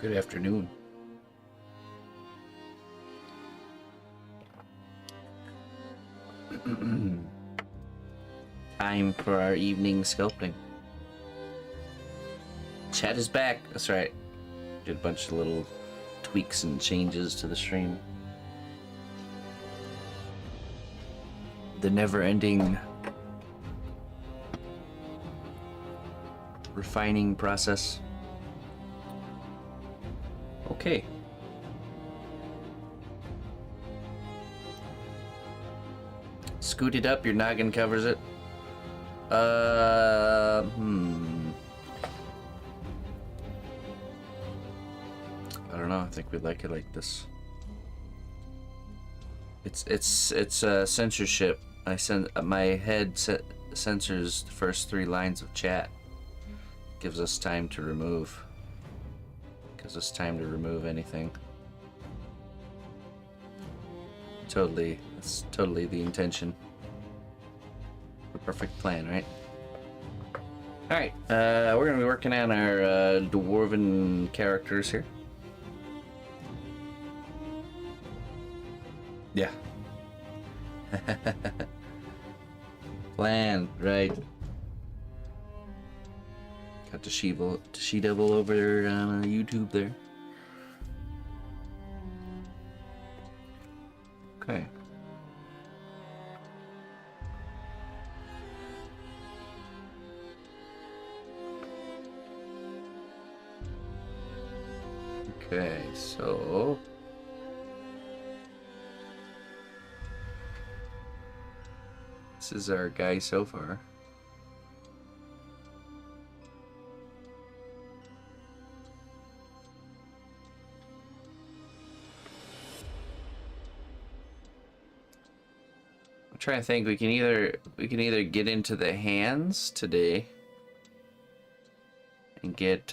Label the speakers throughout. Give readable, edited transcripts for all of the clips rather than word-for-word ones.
Speaker 1: Good afternoon. Time for our evening sculpting. Chat is back. That's right. Did a bunch of little tweaks and changes to the stream. The never-ending refining process. Okay. Scoot it up, your noggin covers it. I don't know. I think we like it like this. It's censorship. I send my head censors the first 3 lines of chat. Gives us time to remove. Gives us time to remove anything. Totally, that's totally the intention. The perfect plan, right? All right, we're gonna be working on our Dwarven characters here. Yeah. Plan, right. Got the She-Devil over there on YouTube there. Okay. Okay, so this is our guy so far. I'm trying to think. We can either get into the hands today and get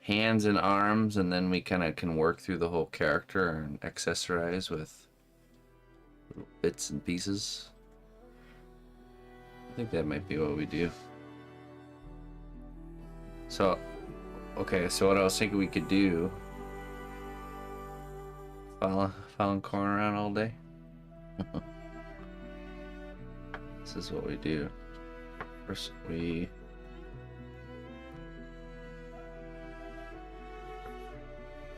Speaker 1: hands and arms, and then we kind of can work through the whole character and accessorize with bits and pieces. I think that might be what we do. So, okay, so what I was thinking we could do, following corn around all day. This is what we do. First we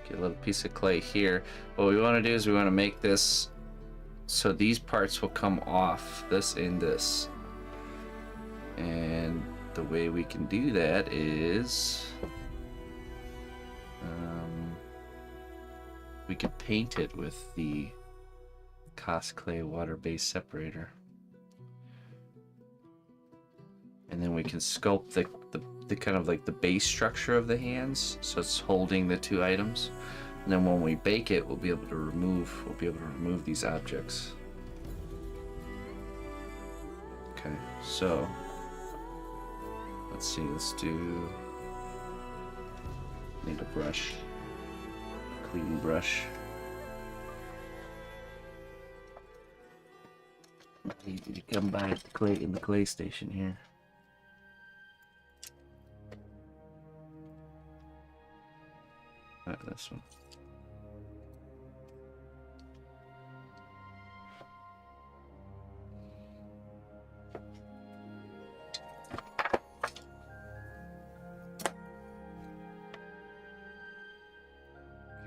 Speaker 1: get a little piece of clay here. What we want to do is we want to make this so these parts will come off, this and this. And the way we can do that is we could paint it with the Cosclay water-based separator. And then we can sculpt the kind of like the base structure of the hands, so it's holding the 2 items. And then when we bake it, we'll be able to remove these objects. Okay, so let's see, need a brush, clean brush. Easy to come by at the clay station here. This one.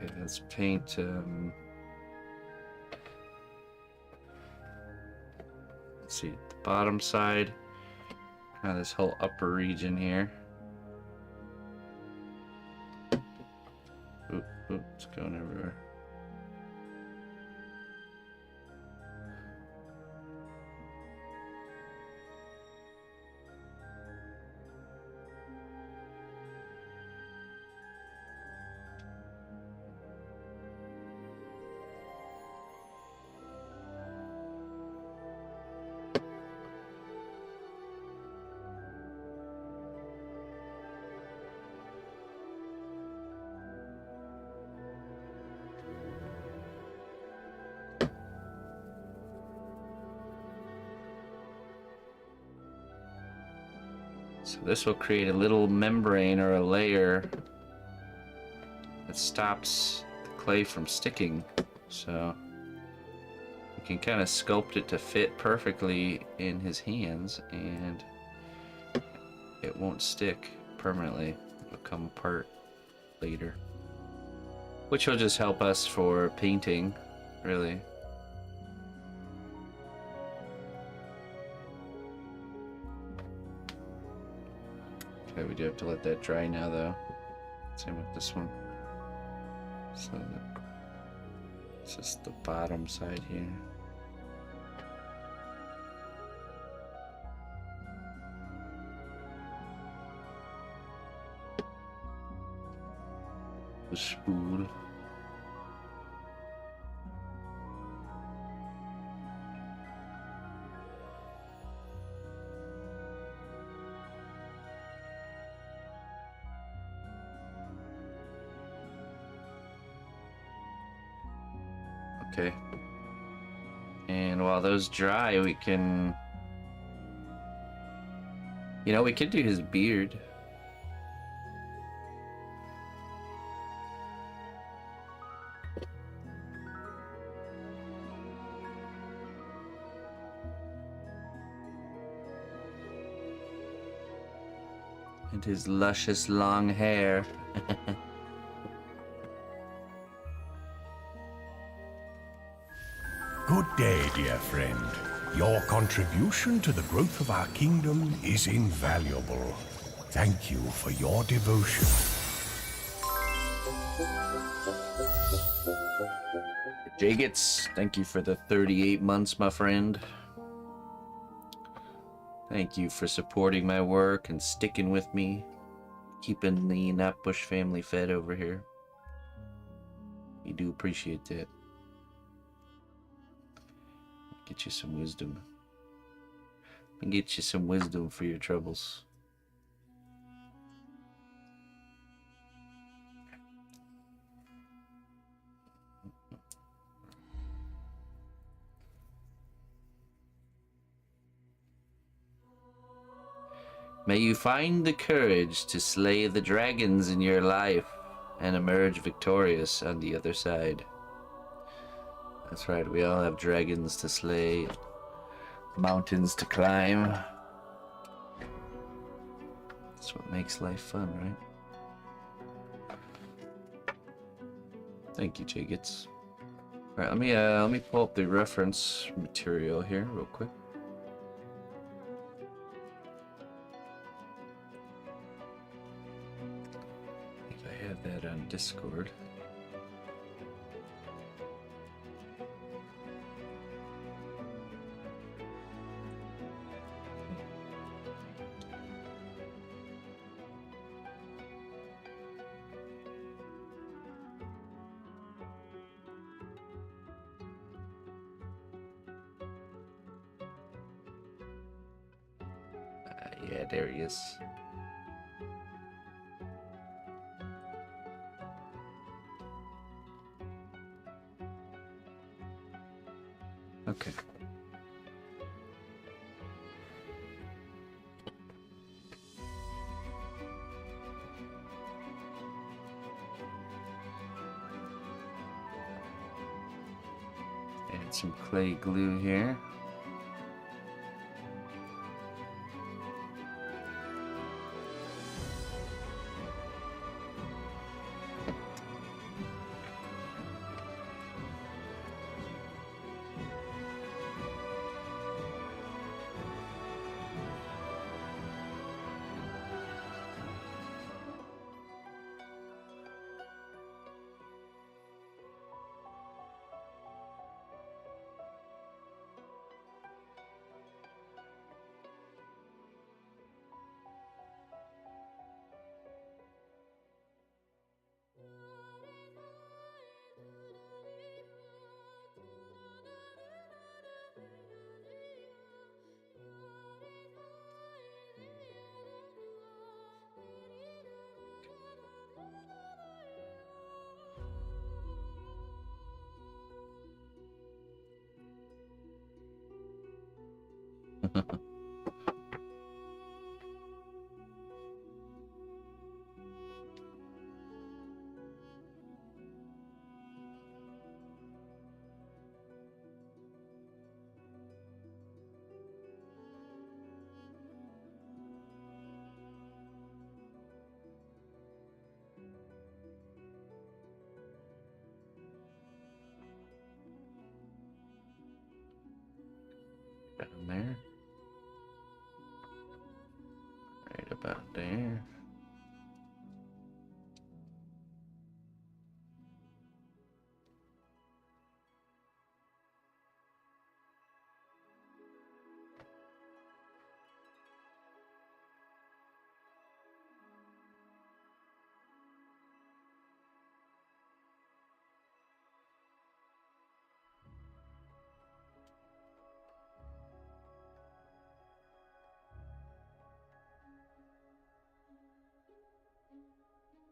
Speaker 1: Okay, let's paint let's see, the bottom side, kind of this whole upper region here. Oop, it's going everywhere. So this will create a little membrane or a layer that stops the clay from sticking. So we can kind of sculpt it to fit perfectly in his hands, and it won't stick permanently. It'll come apart later, which will just help us for painting, really. Okay, we do have to let that dry now, though. Same with this one. So it's just the bottom side here. The spool. Okay. And while those dry, we can... You know, we could do his beard. And his luscious long hair.
Speaker 2: Good day, dear friend. Your contribution to the growth of our kingdom is invaluable. Thank you for your devotion.
Speaker 1: Jagets, thank you for the 38 months, my friend. Thank you for supporting my work and sticking with me, keeping the Knapbush family fed over here. We do appreciate that. Get you some wisdom. And get you some wisdom for your troubles. May you find the courage to slay the dragons in your life and emerge victorious on the other side. That's right, we all have dragons to slay, mountains to climb. That's what makes life fun, right? Thank you, Jagets. Alright, let me pull up the reference material here real quick. I think I have that on Discord. Yeah, there he is. Okay. Add some clay glue here. Down there. Right about there.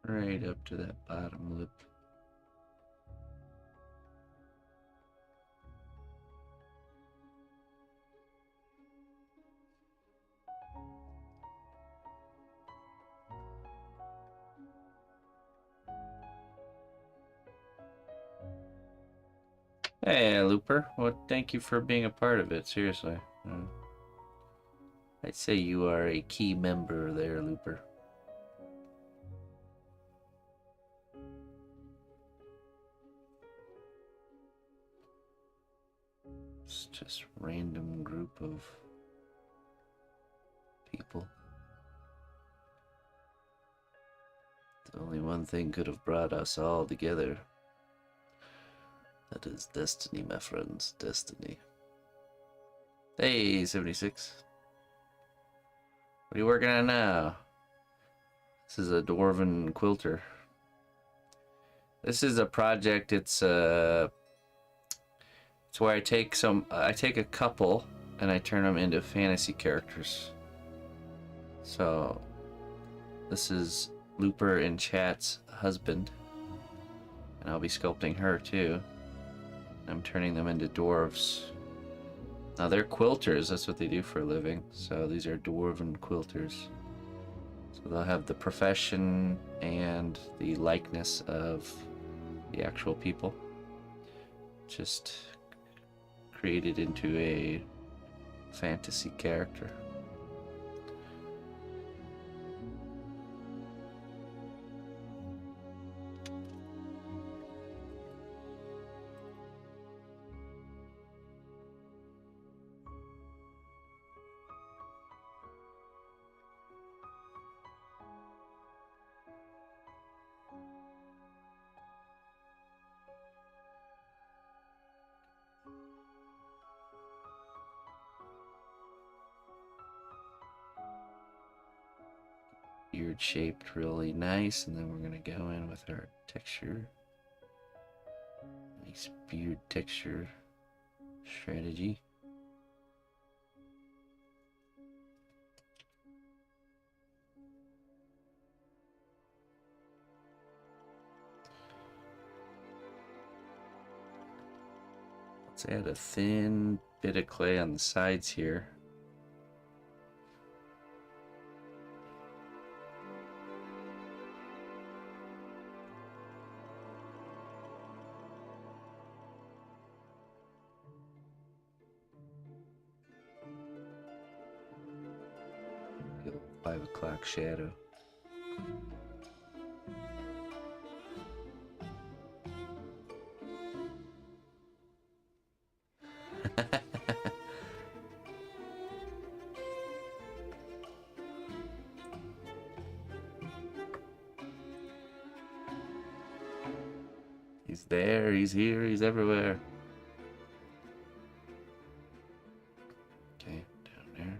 Speaker 1: Right up to that bottom lip. Hey, Looper. Well, thank you for being a part of it. Seriously. I'd say you are a key member there, Looper. It's just random group of people. The only one thing could have brought us all together. That is destiny, my friends. Destiny. Hey, 76. What are you working on now? This is a Dwarven quilter. This is a project. It's where I take a couple and I turn them into fantasy characters. So this is Looper in chat's husband, and I'll be sculpting her too. I'm turning them into dwarves. Now they're quilters, that's what they do for a living. So these are Dwarven quilters. So they'll have the profession and the likeness of the actual people. Just created into a fantasy character. Beard shaped really nice, and then we're gonna go in with our texture. Nice beard texture strategy. Let's add a thin bit of clay on the sides here. Go 5 o'clock shadow. He's there, he's here, he's everywhere. Okay, down there.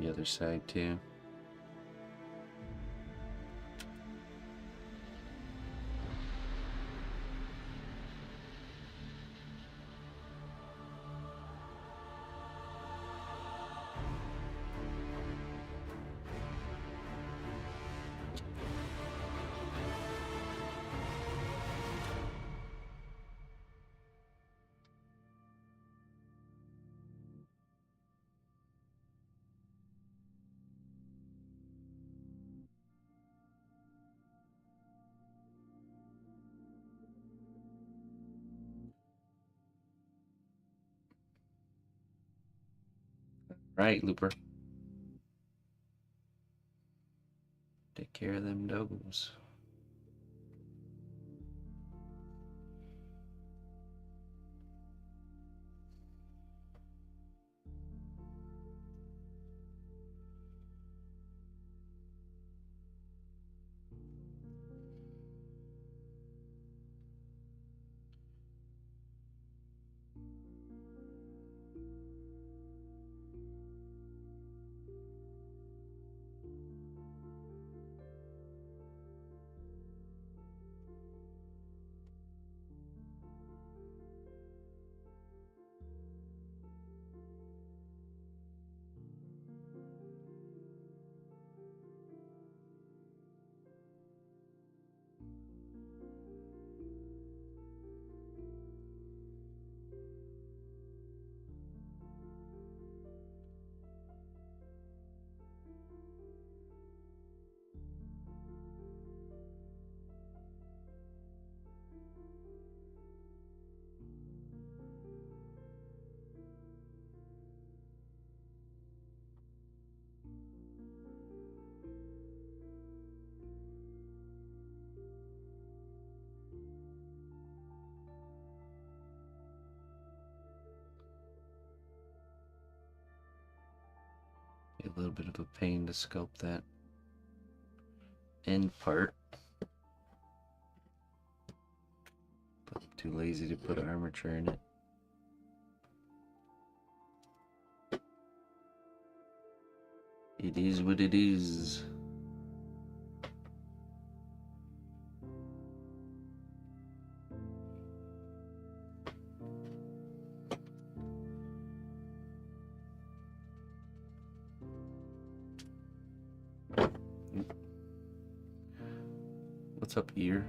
Speaker 1: the other side too. Right, Looper. Take care of them doggos. A little bit of a pain to sculpt that end part, but I'm too lazy to put armature in it. It is what it is. What's up, ear?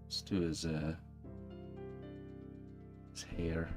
Speaker 1: Let's do his hair.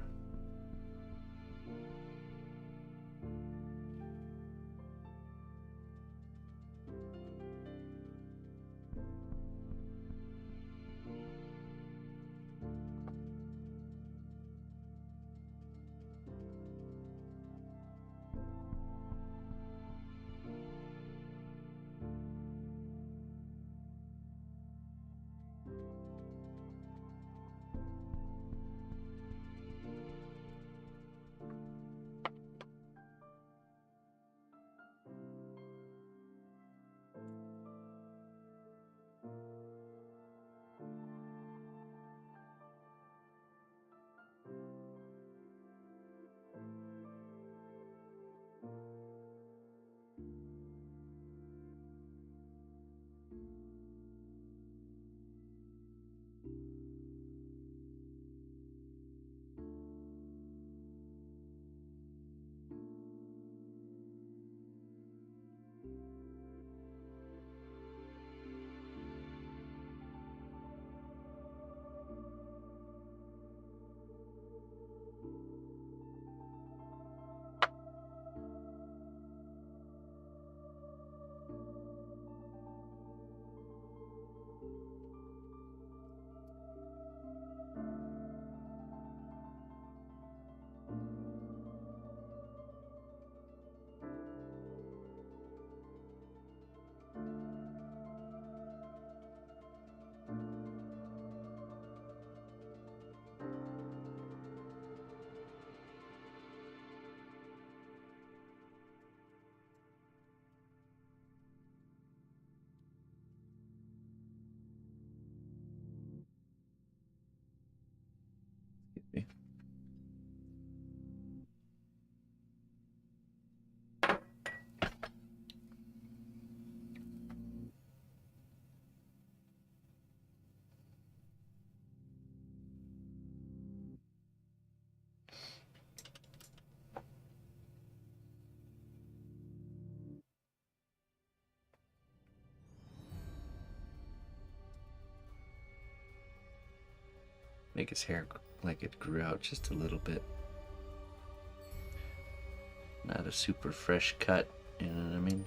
Speaker 1: Make his hair like it grew out just a little bit. Not a super fresh cut, you know what I mean?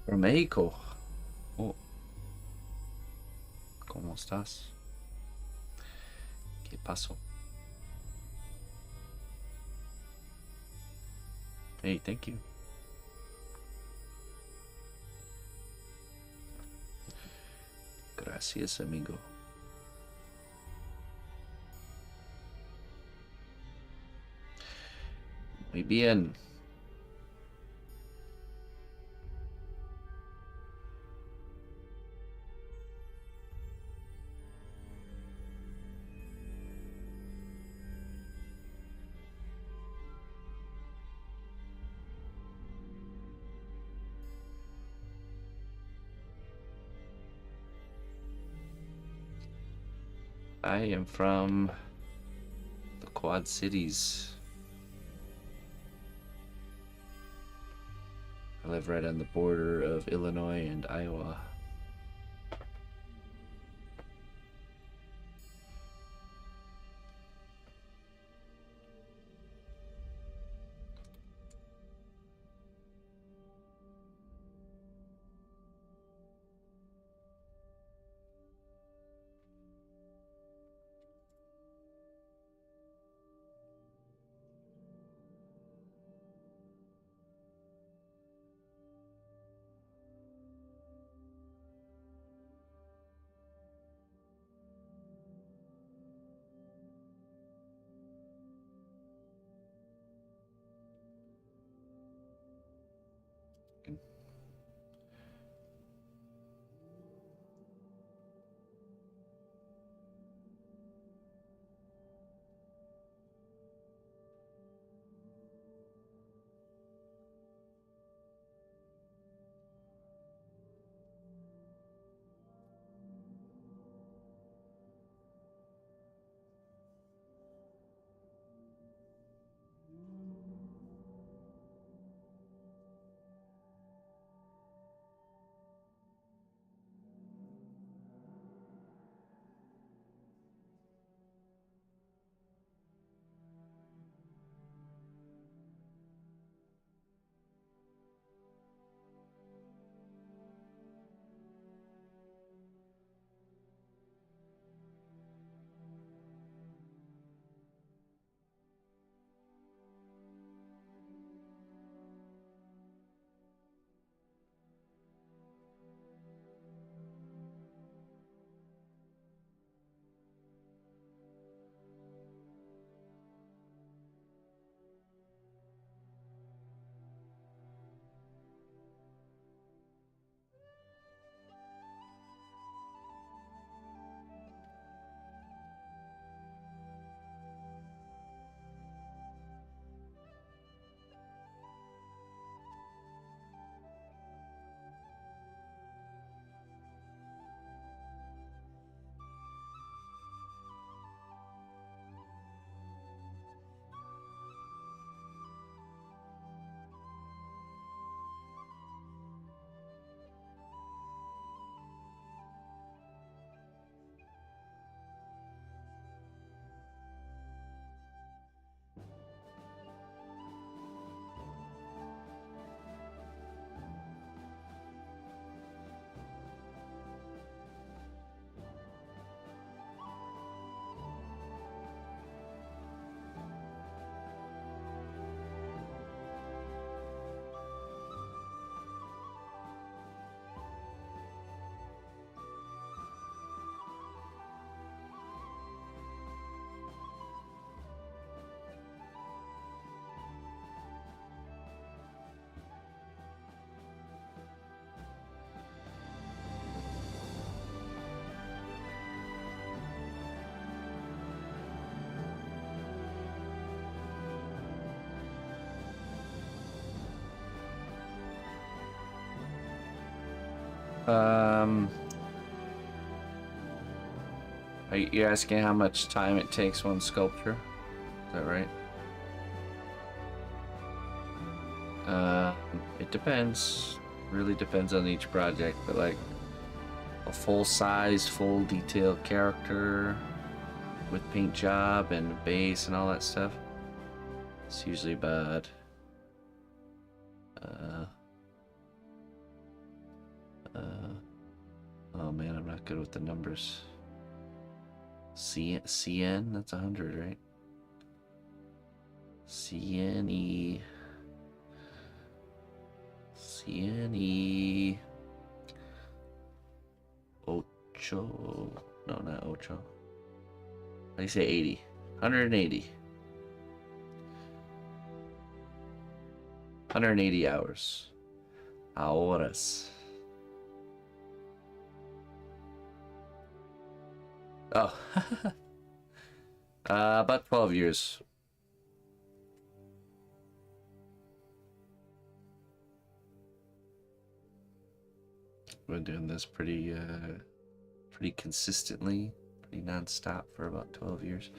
Speaker 1: From México. Oh. ¿Cómo estás? ¿Qué pasó? Hey, thank you. Gracias, amigo. Muy bien. I am from the Quad Cities. I live right on the border of Illinois and Iowa. Um, you're asking how much time it takes one sculpture? Is that right? It depends. Really depends on each project, but like a full size, full detailed character with paint job and base and all that stuff, it's usually about oh man, I'm not good with the numbers. CN, that's 100, right? CNE. CNE. Ocho. No, not Ocho. How do you say 80? 180. 180 hours. Horas. Oh. About 12 years. Been doing this pretty consistently, pretty non-stop for about 12 years.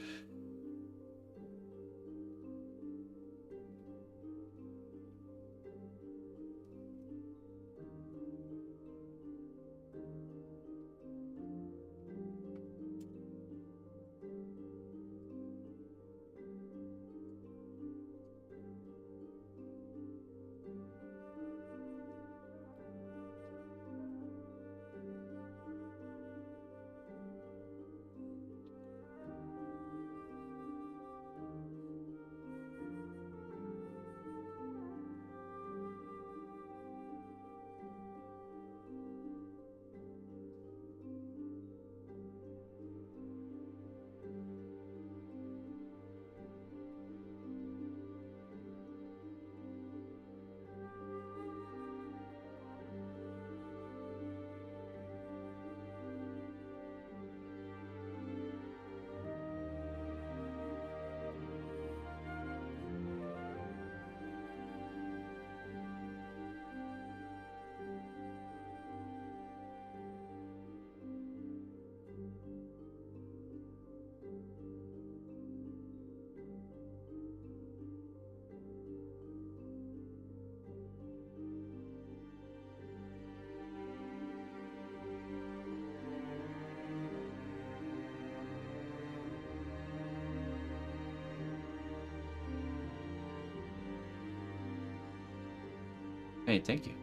Speaker 1: Hey, thank you.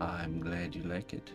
Speaker 1: I'm glad you like it.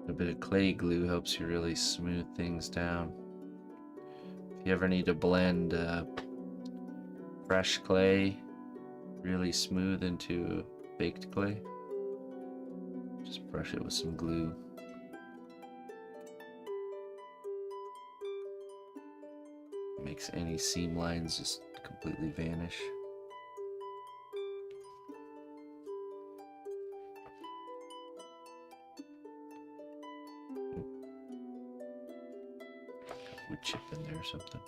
Speaker 1: A bit of clay glue helps you really smooth things down. If you ever need to blend fresh clay really smooth into baked clay, just brush it with some glue. Makes any seam lines just completely vanish. Wood chip in there or something.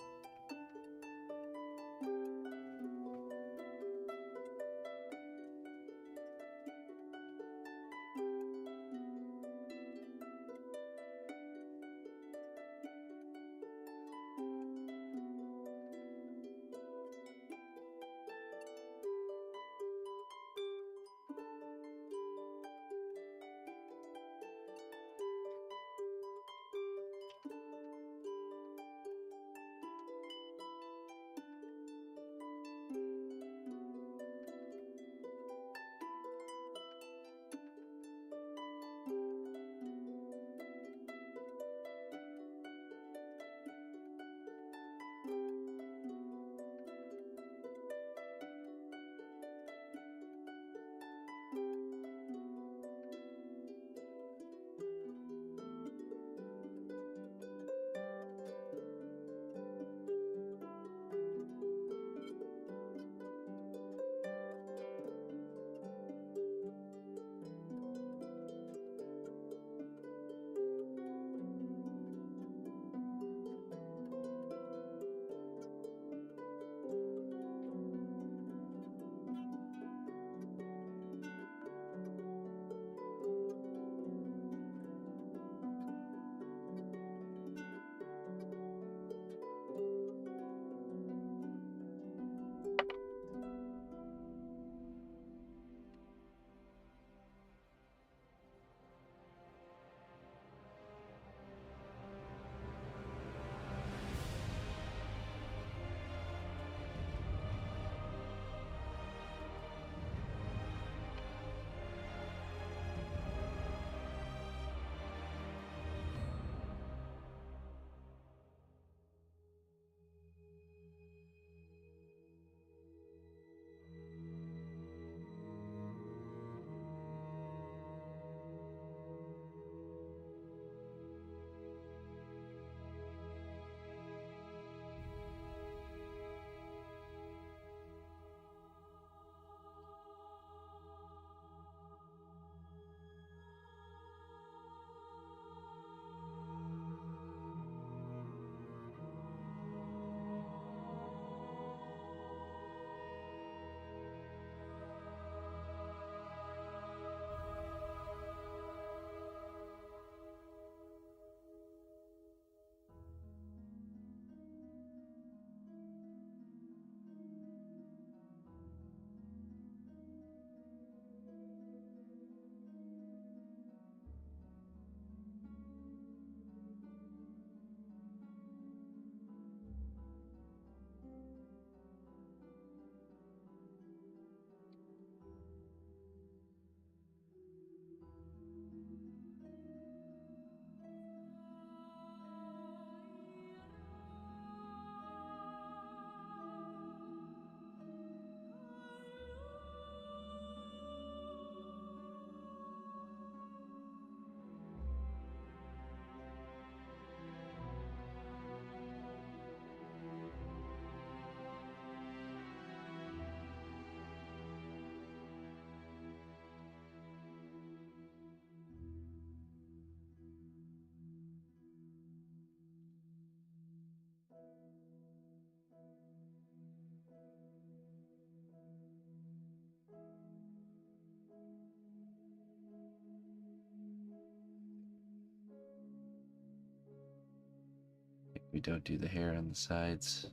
Speaker 1: We don't do the hair on the sides.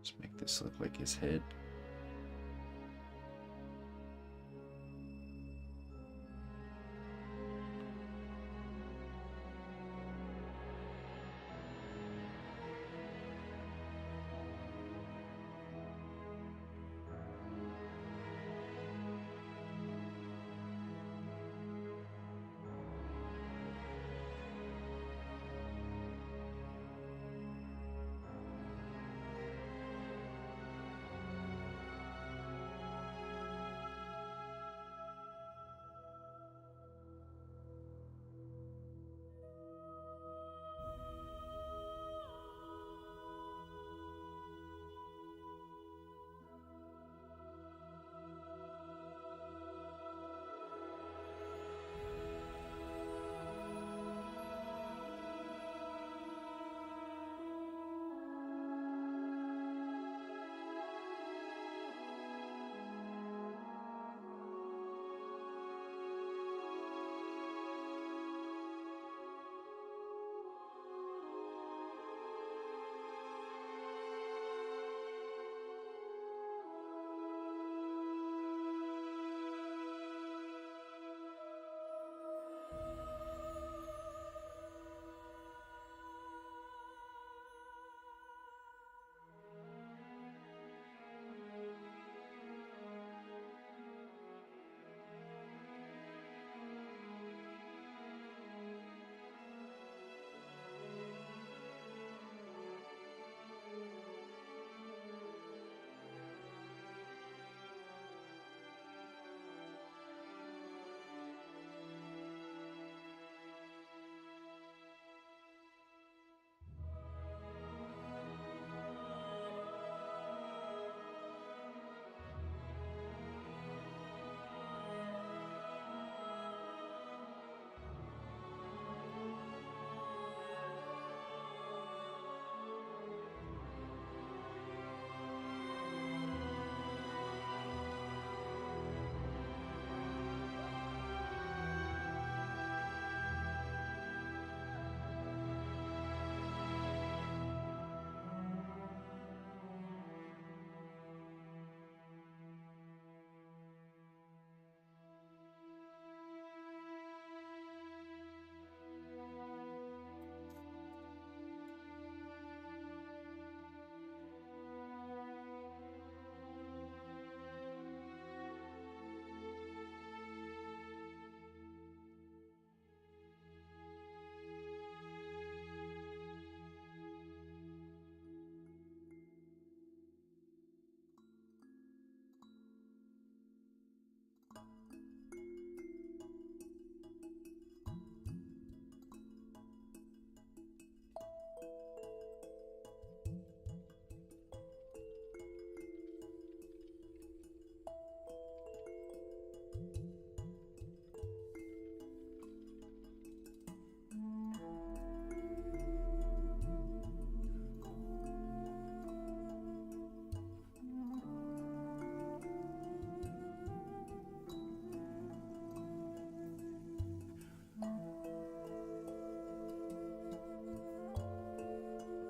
Speaker 1: Just make this look like his head.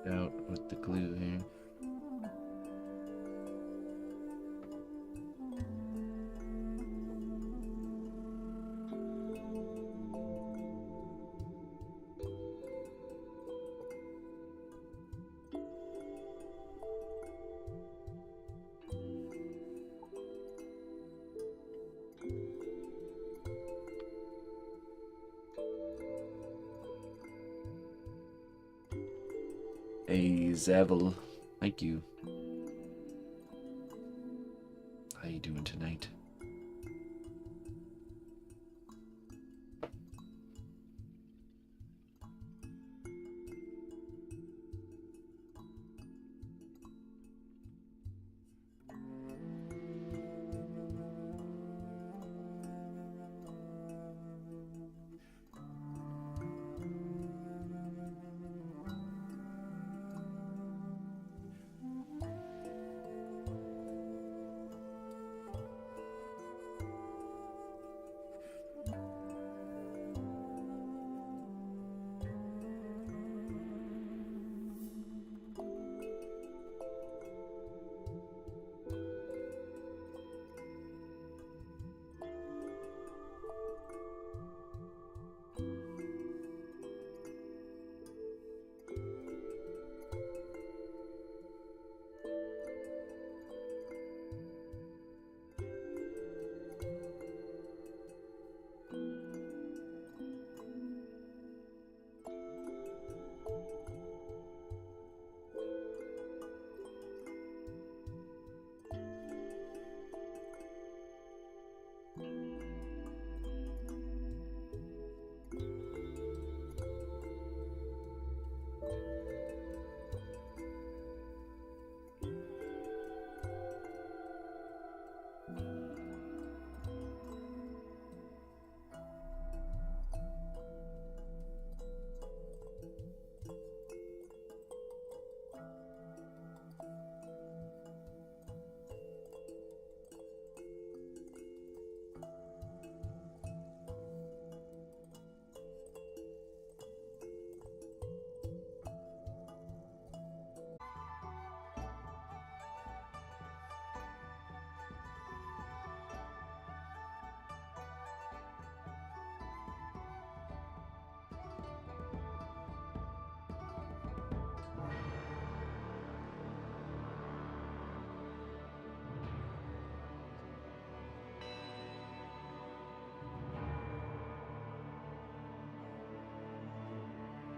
Speaker 1: Out with the glue here. Hey, Zavel. Thank you. How you doing tonight?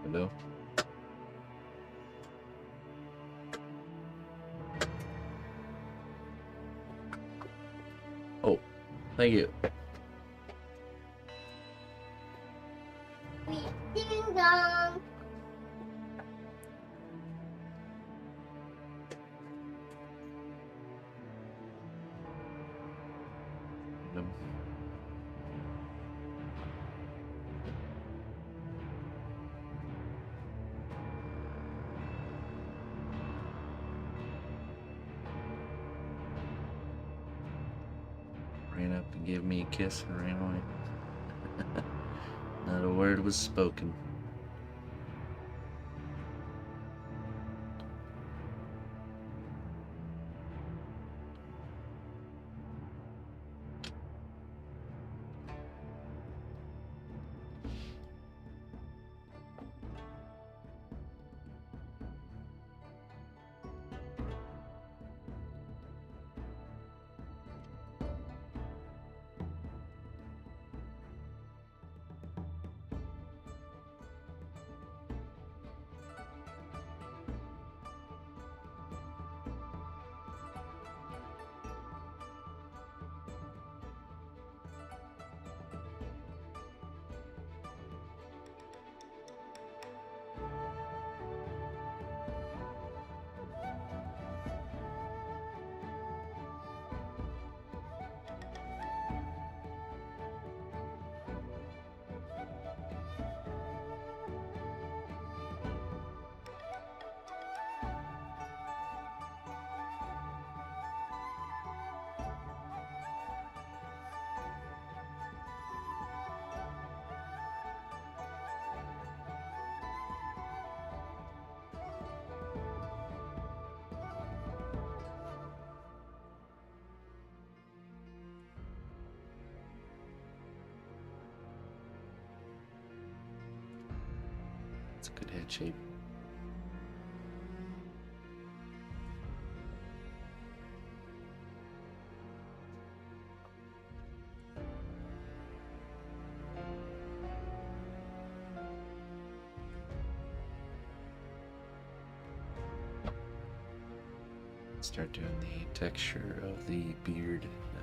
Speaker 1: Hello? Oh, thank you.
Speaker 3: Ding dong.
Speaker 1: Ran up and gave me a kiss and ran away. Not a word was spoken. It's a good head shape. Start doing the texture of the beard now.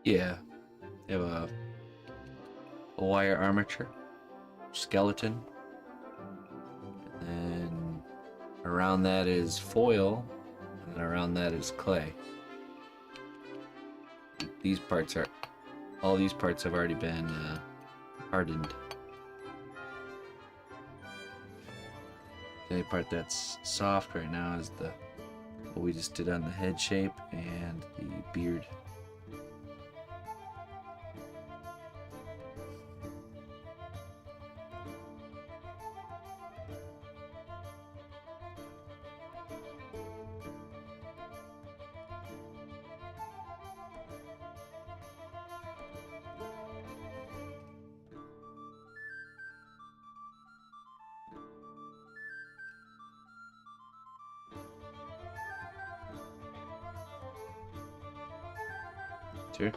Speaker 1: Yeah. You have a wire armature, skeleton, and then around that is foil, and then around that is clay. These parts are, all these parts have already been hardened. The only part that's soft right now is the what we just did on the head shape and the beard. Sure.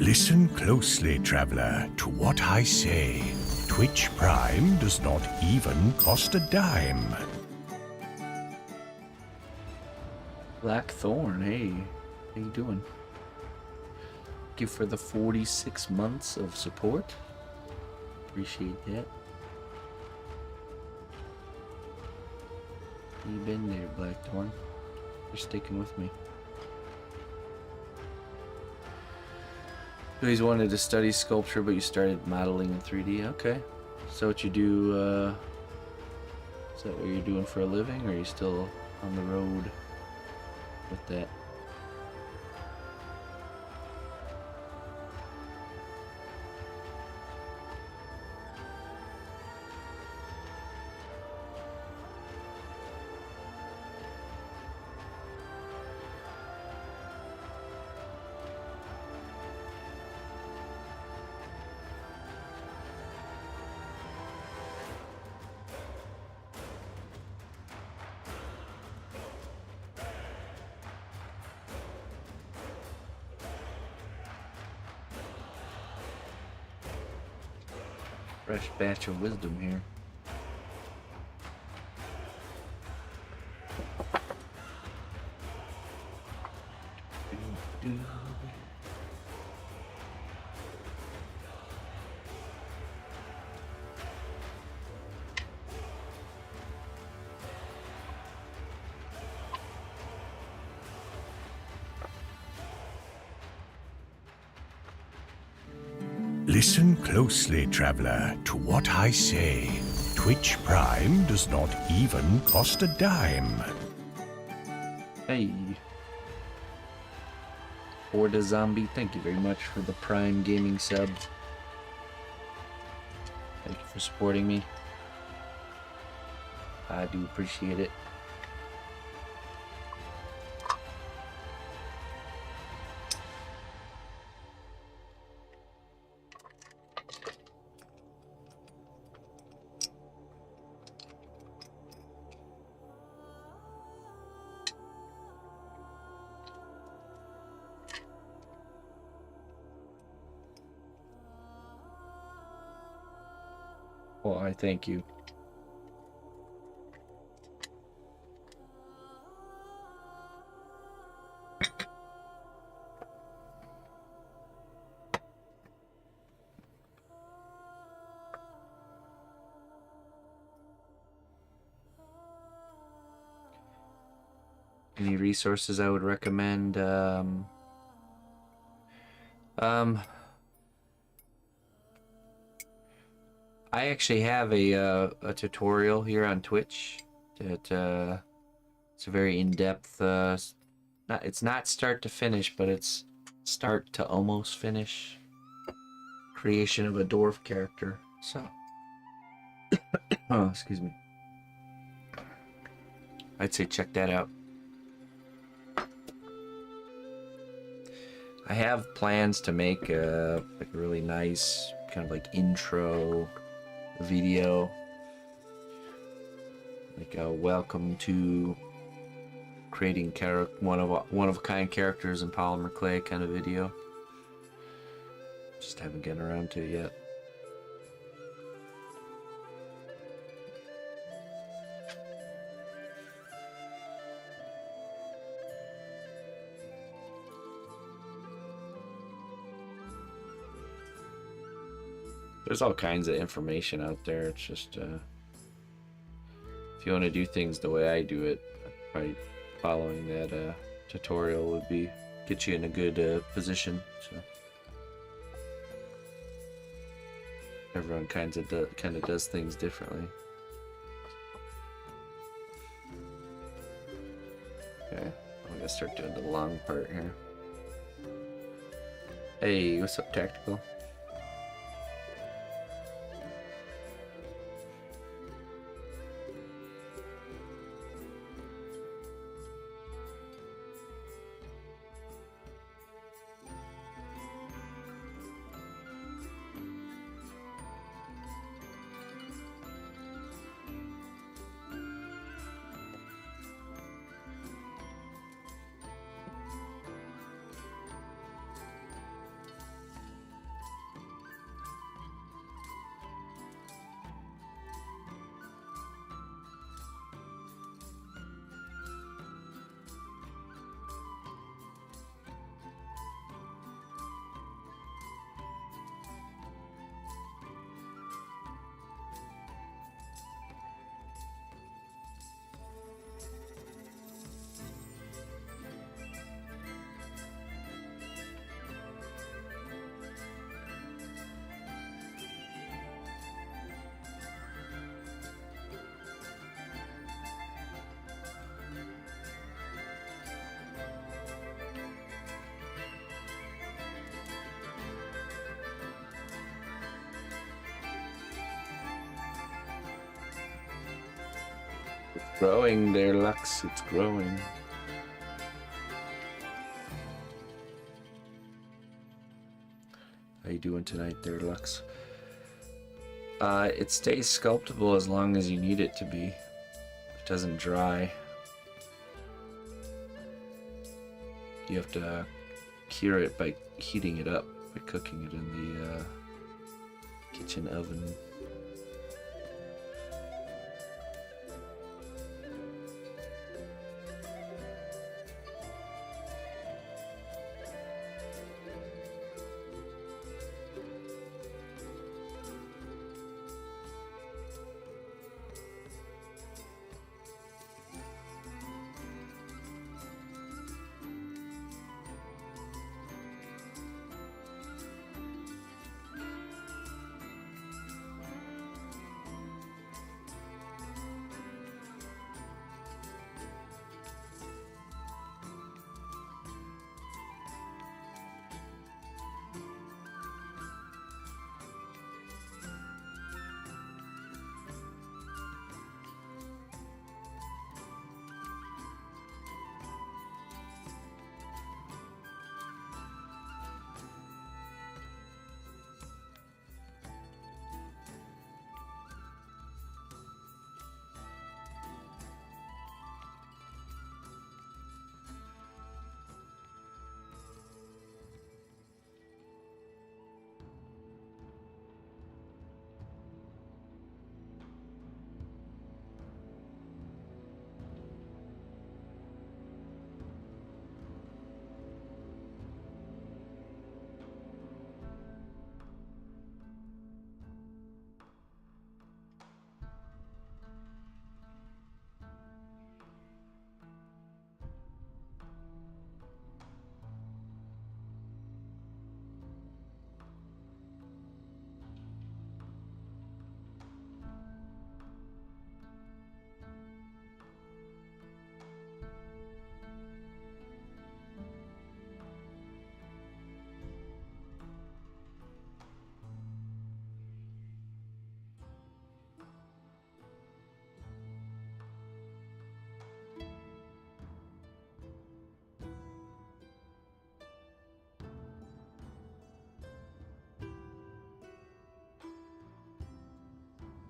Speaker 2: Listen closely, traveler, to what I say. Twitch Prime does not even cost a dime.
Speaker 1: Blackthorn, hey, how you doing? Thank you for the 46 months of support. Appreciate that. How you been there, Blackthorn? You're sticking with me. You always wanted to study sculpture, but you started modeling in 3D. Okay. So what you do, is that what you're doing for a living, or are you still on the road with that? Fresh batch of wisdom here.
Speaker 2: Listen closely, traveler, to what I say. Twitch Prime does not even cost a dime.
Speaker 1: Hey. Orda Zombie, thank you very much for the Prime Gaming sub. Thank you for supporting me. I do appreciate it. Well, I thank you. Any resources I would recommend? I actually have a tutorial here on Twitch that it's a very in-depth. It's not start to finish, but it's start to almost finish creation of a dwarf character. So, oh, excuse me. I'd say check that out. I have plans to make like a really nice kind of like intro video, like a welcome to creating one of a kind characters in Polymerclay kind of video. Just haven't gotten around to it yet. There's all kinds of information out there. It's just, if you want to do things the way I do it, probably following that tutorial would be get you in a good position. So everyone kind of does things differently. Okay, I'm gonna start doing the long part here. Hey, what's up, Tactical? Growing there, Lux. It's growing. How you doing tonight there, Lux? It stays sculptable as long as you need it to be. It doesn't dry. You have to cure it by heating it up, by cooking it in the kitchen oven.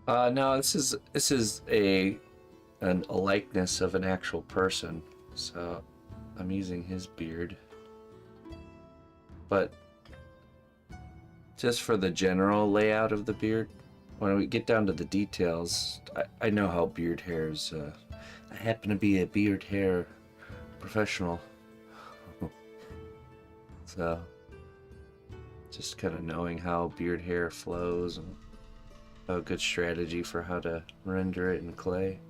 Speaker 1: No, this is a likeness of an actual person. So I'm using his beard. But just for the general layout of the beard, when we get down to the details, I know how beard hairs. I happen to be a beard hair professional. So just kind of knowing how beard hair flows and a good strategy for how to render it in clay.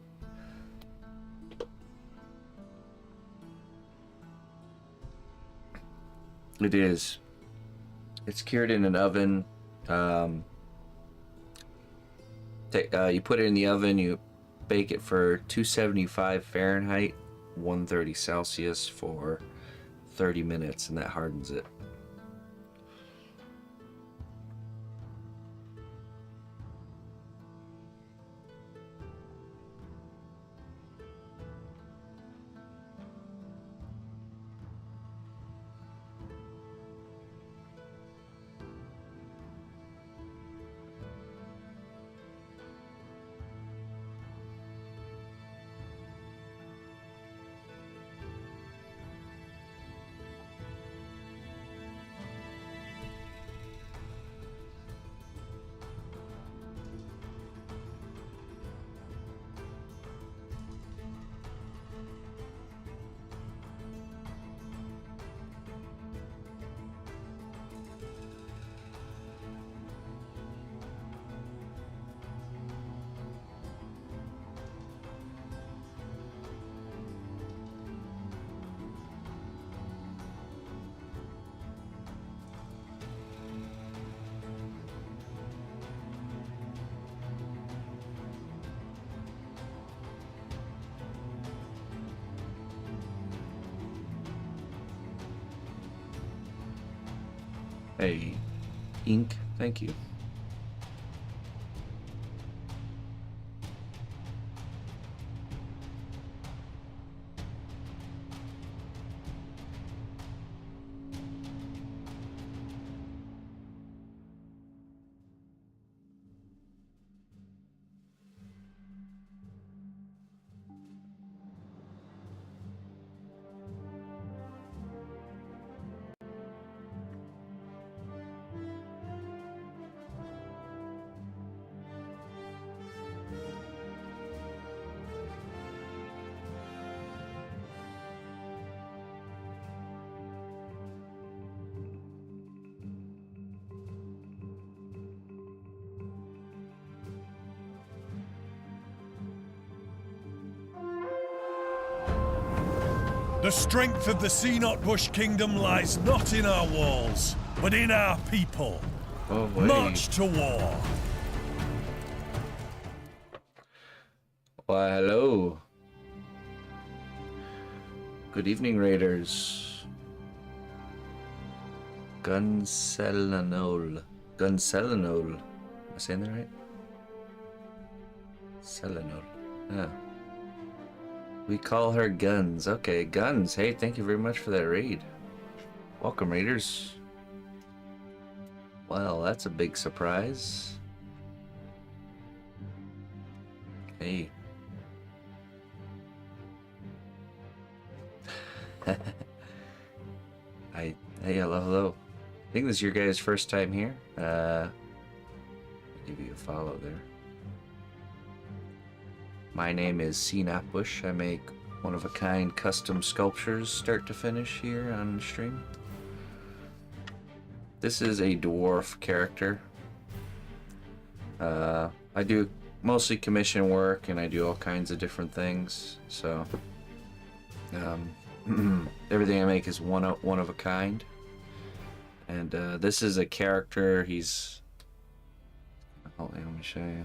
Speaker 1: It is. It's cured in an oven. You put it in the oven, you bake it for 275 Fahrenheit, 130 Celsius for 30 minutes, and that hardens it. Hey, ink, thank you.
Speaker 2: The strength of the Sea-Not-Bush Kingdom lies not in our walls, but in our people.
Speaker 1: Oh, wait.
Speaker 2: March to war.
Speaker 1: Why, hello. Good evening, Raiders. Gunselinol. Gunselinol. Am I saying that right? Selinol. Yeah. We call her Guns. Okay, Guns. Hey, thank you very much for that raid. Welcome, Raiders. Well, that's a big surprise. Hey. Hey, hello. I think this is your guys' first time here. I'll give you a follow there. My name is Sea-Not-Bush. I make one-of-a-kind custom sculptures start to finish here on stream. This is a dwarf character. I do mostly commission work and I do all kinds of different things. So everything I make is one of a kind. And this is a character. He's... Hold on, let me show you.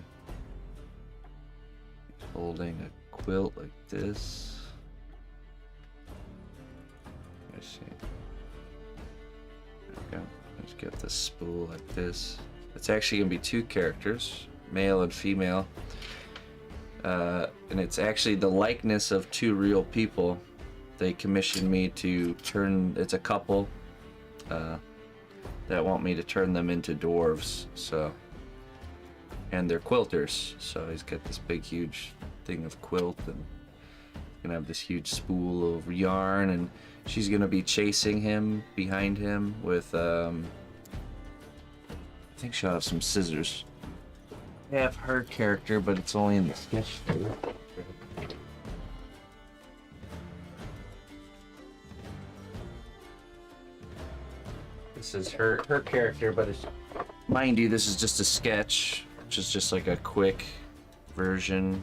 Speaker 1: Holding a quilt like this. Let's see. There we go. Let's get the spool like this. It's actually gonna be two characters, male and female, and it's actually the likeness of two real people. They commissioned me to turn. It's a couple that want me to turn them into dwarves. So, and they're quilters. So he's got this big, huge thing of quilt, and gonna have this huge spool of yarn, and she's gonna be chasing him behind him with I think she'll have some scissors. I have her character, but it's only in the sketch too. This is her character, but it's, mind you, this is just a sketch, which is just like a quick version.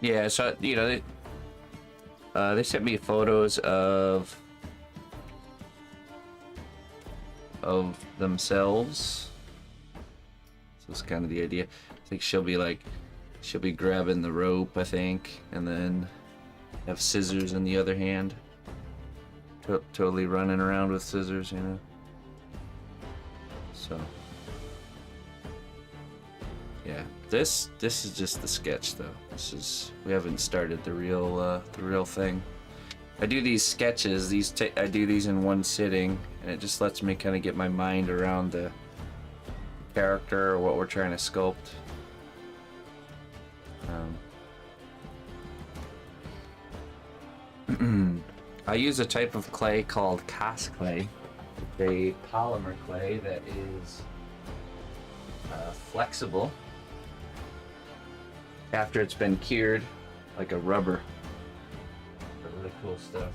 Speaker 1: Yeah, so you know, they sent me photos of themselves. So it's kind of the idea. I think she'll be grabbing the rope, I think, and then have scissors in the other hand. Totally running around with scissors, you know. So yeah, this is just the sketch though. We haven't started the real thing. I do these sketches. I do these in one sitting, and it just lets me kind of get my mind around the character or what we're trying to sculpt. I use a type of clay called Cosclay, a polymer clay that is flexible after it's been cured, like a rubber. Really cool stuff.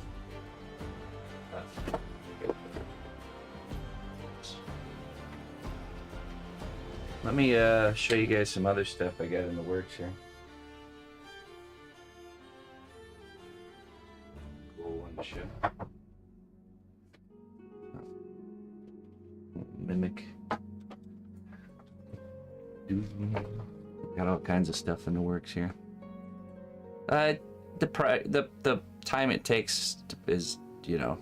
Speaker 1: Let me show you guys some other stuff I got in the works here. Cool one to show. Mimic. Got all kinds of stuff in the works here. The time it takes is, you know,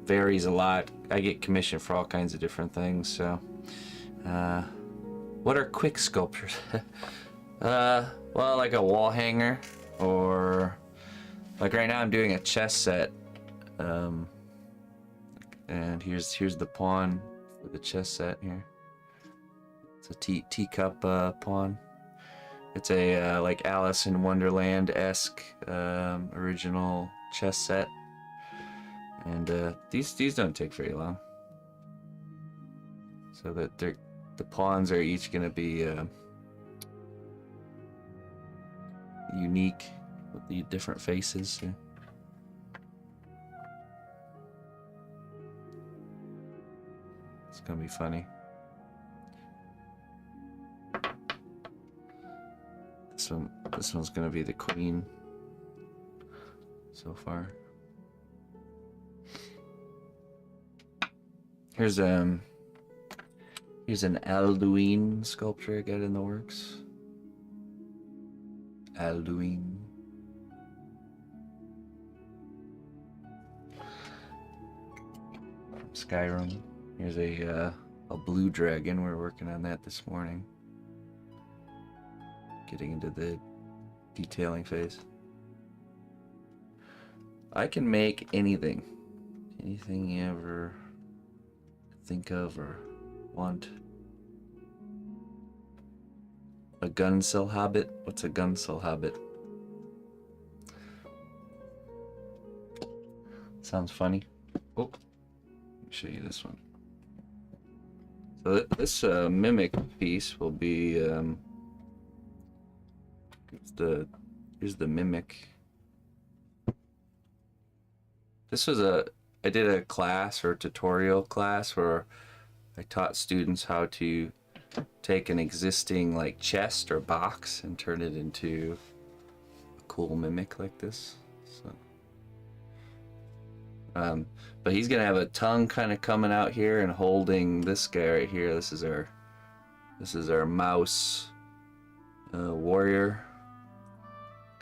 Speaker 1: varies a lot. I get commissioned for all kinds of different things, so what are quick sculptures? Well, like a wall hanger, or like right now I'm doing a chess set, and here's the pawn for the chess set here. It's a teacup pawn. It's a like Alice in Wonderland-esque original chess set, and these don't take very long. So that the pawns are each going to be unique with the different faces. Yeah. It's going to be funny. This one's going to be the queen so far. Here's an Alduin sculpture I got in the works. Alduin. Skyrim. Here's a blue dragon. We're working on that this morning. Getting into the detailing phase. I can make anything you ever think of or want. A gun-sill hobbit? What's a gun-sill hobbit? Sounds funny. Oh, let me show you this one. So this mimic piece will be here's the mimic. This was I did a class or a tutorial class where I taught students how to take an existing like chest or box and turn it into a cool mimic like this. So, but he's gonna have a tongue kind of coming out here and holding this guy right here. This is our mouse warrior,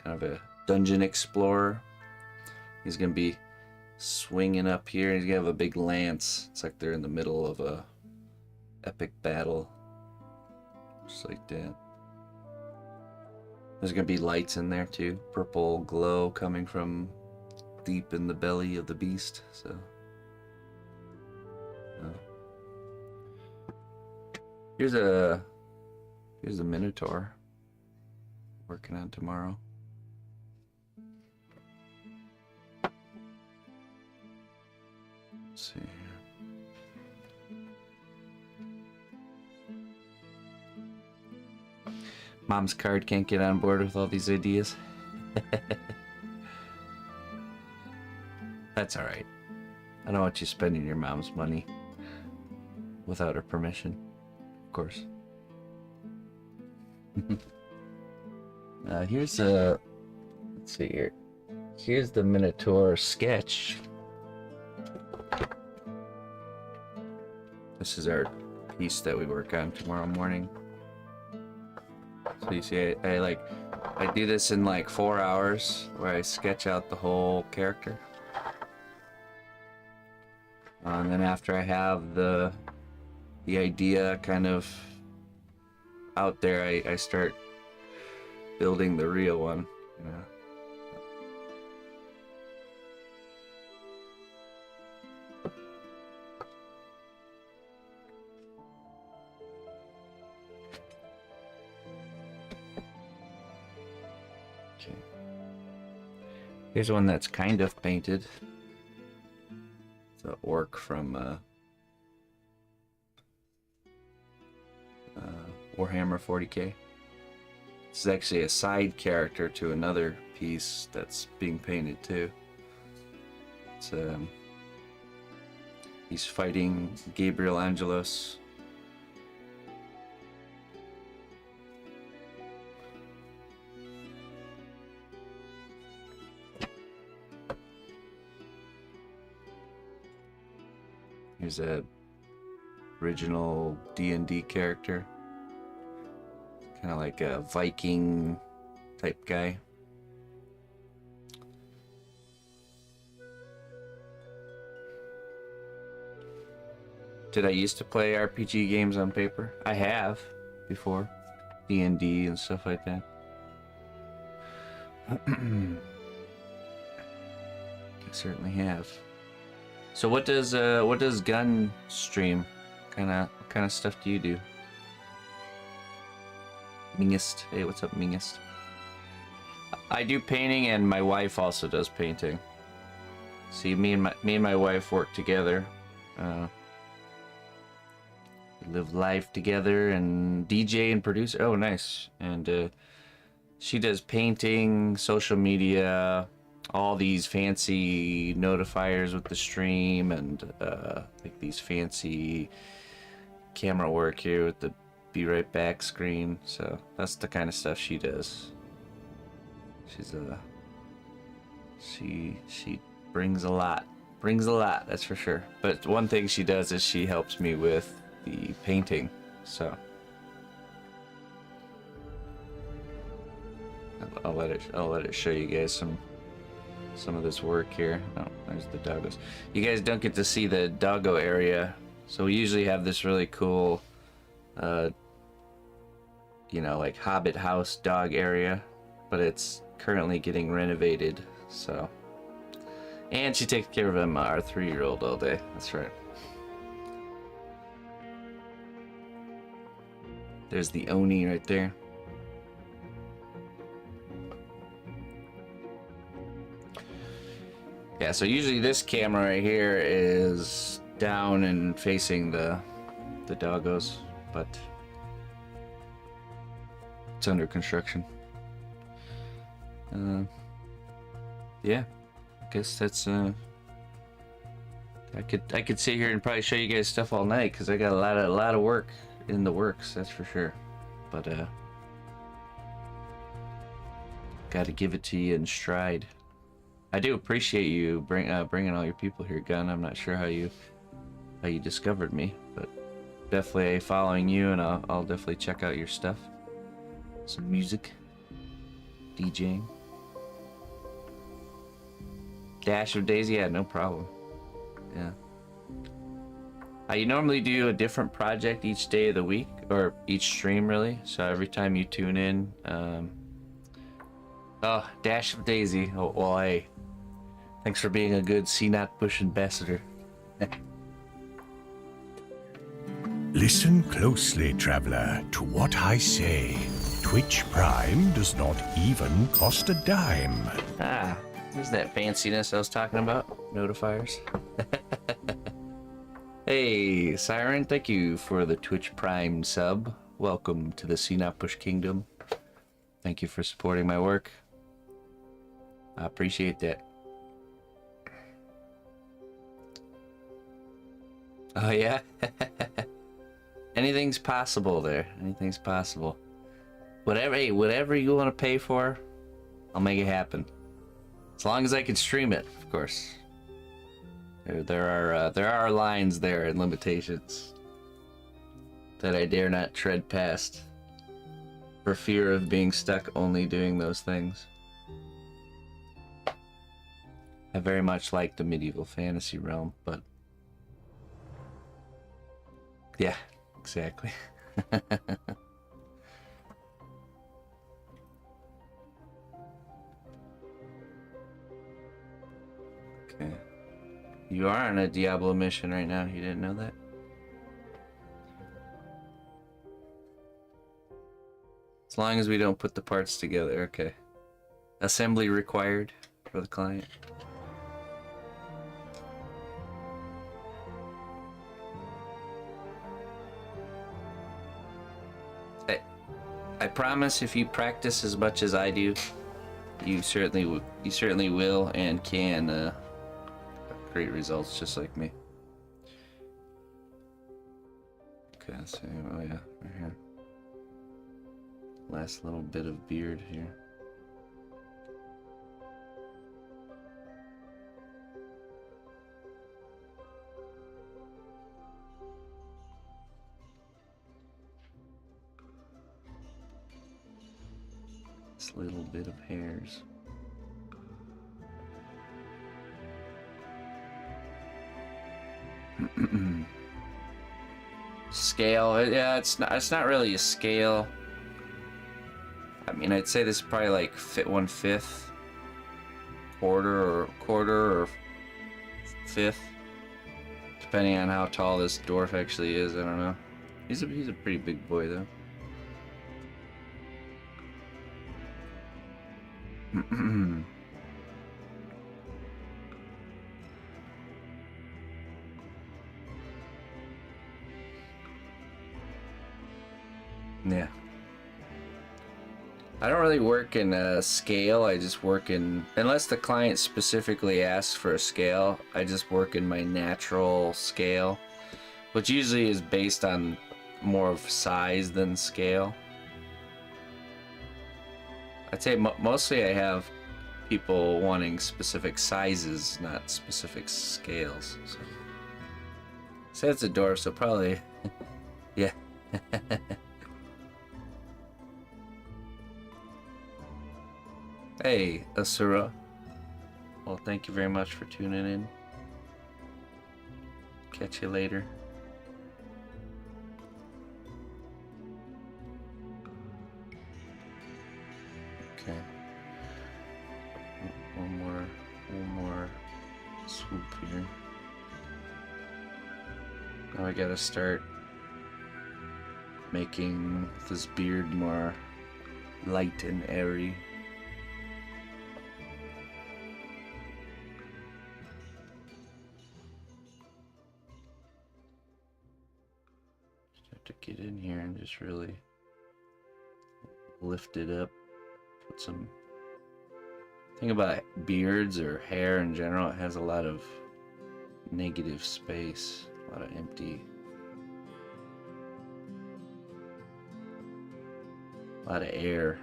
Speaker 1: kind of a dungeon explorer. He's gonna be swinging up here. He's gonna have a big lance. It's like they're in the middle of a epic battle, just like that. There's gonna be lights in there too, purple glow coming from deep in the belly of the beast. So Here's a Minotaur. Working on tomorrow. Let's see here. Mom's card can't get on board with all these ideas. That's alright. I don't want you spending your mom's money without her permission, of course. Here's a... Let's see here. Here's the Minotaur sketch. This is our piece that we work on tomorrow morning. So you see, I do this in like 4 hours, where I sketch out the whole character. And then after I have the idea kind of out there, I start building the real one, you know. Okay. Here's one that's kind of painted. It's an orc from Warhammer 40k. This is actually a side character to another piece that's being painted too. It's he's fighting Gabriel Angelos. Here's a original D&D character. Kind of like a Viking type guy. Did I used to play RPG games on paper? I have before. D&D and stuff like that. I certainly have. So what does Gun stream? What kind of stuff do you do? Mingist. Hey, what's up, Mingist? I do painting, and my wife also does painting. See, me and my wife work together. We live life together and DJ and produce. Oh, nice. And she does painting, social media, all these fancy notifiers with the stream, and like these fancy camera work here with the be right back screen. So that's the kind of stuff she does. She's she brings a lot, that's for sure. But one thing she does is she helps me with the painting. So I'll let it show you guys some of this work here. Oh, there's the doggos. You guys don't get to see the doggo area, so we usually have this really cool you know, like Hobbit house dog area, but it's currently getting renovated. So, and she takes care of him, our 3-year-old, all day. That's right. There's the Oni right there. Yeah, so usually this camera right here is down and facing the doggos, but it's under construction. Yeah, I guess that's I could sit here and probably show you guys stuff all night, because I got a lot of work in the works, that's for sure. But gotta give it to you in stride. I do appreciate you bringing all your people here, Gun. I'm not sure how you discovered me, but definitely following you, and I'll definitely check out your stuff. Some music, DJing. Dash of Daisy, yeah, no problem. Yeah. I normally do a different project each day of the week, or each stream really. So every time you tune in, oh, Dash of Daisy. Oh, well, hey, thanks for being a good See Not Bush ambassador.
Speaker 2: Listen closely, traveler, to what I say. Twitch Prime does not even cost a dime.
Speaker 1: Ah, there's that fanciness I was talking about. Notifiers. Hey, Siren, thank you for the Twitch Prime sub. Welcome to the Push Kingdom. Thank you for supporting my work. I appreciate that. Oh yeah? Anything's possible there. Anything's possible. Whatever, hey, whatever you want to pay for, I'll make it happen. As long as I can stream it, of course. There are lines there and limitations that I dare not tread past for fear of being stuck only doing those things. I very much like the medieval fantasy realm, but yeah, exactly. Okay. You are on a Diablo mission right now. You didn't know that? As long as we don't put the parts together, okay. Assembly required for the client. I promise if you practice as much as I do, you certainly will and can great results just like me. Okay, let's see. Oh yeah, right here. Last little bit of beard here. This little bit of hairs. Scale, yeah, it's not really a scale. I mean, I'd say this is probably like 1/5, quarter or fifth, depending on how tall this dwarf actually is. I don't know. He's a pretty big boy though. Yeah. I don't really work in a scale. I just work in, unless the client specifically asks for a scale, I just work in my natural scale, which usually is based on more of size than scale. I'd say mostly I have people wanting specific sizes, not specific scales. So, say it's a dwarf, so probably, yeah. Hey, Asura. Well, thank you very much for tuning in. Catch you later. Okay. One more swoop here. Now I gotta start making this beard more light and airy. To get in here and just really lift it up. Put some. Thing about beards or hair in general, it has a lot of negative space, a lot of empty, a lot of air.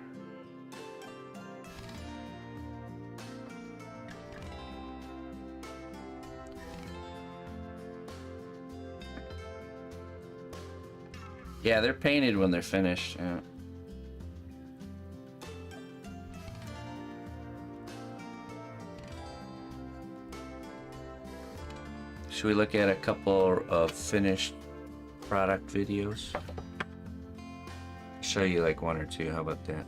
Speaker 1: Yeah, they're painted when they're finished. Yeah. Should we look at a couple of finished product videos? Show you like one or two. How about that?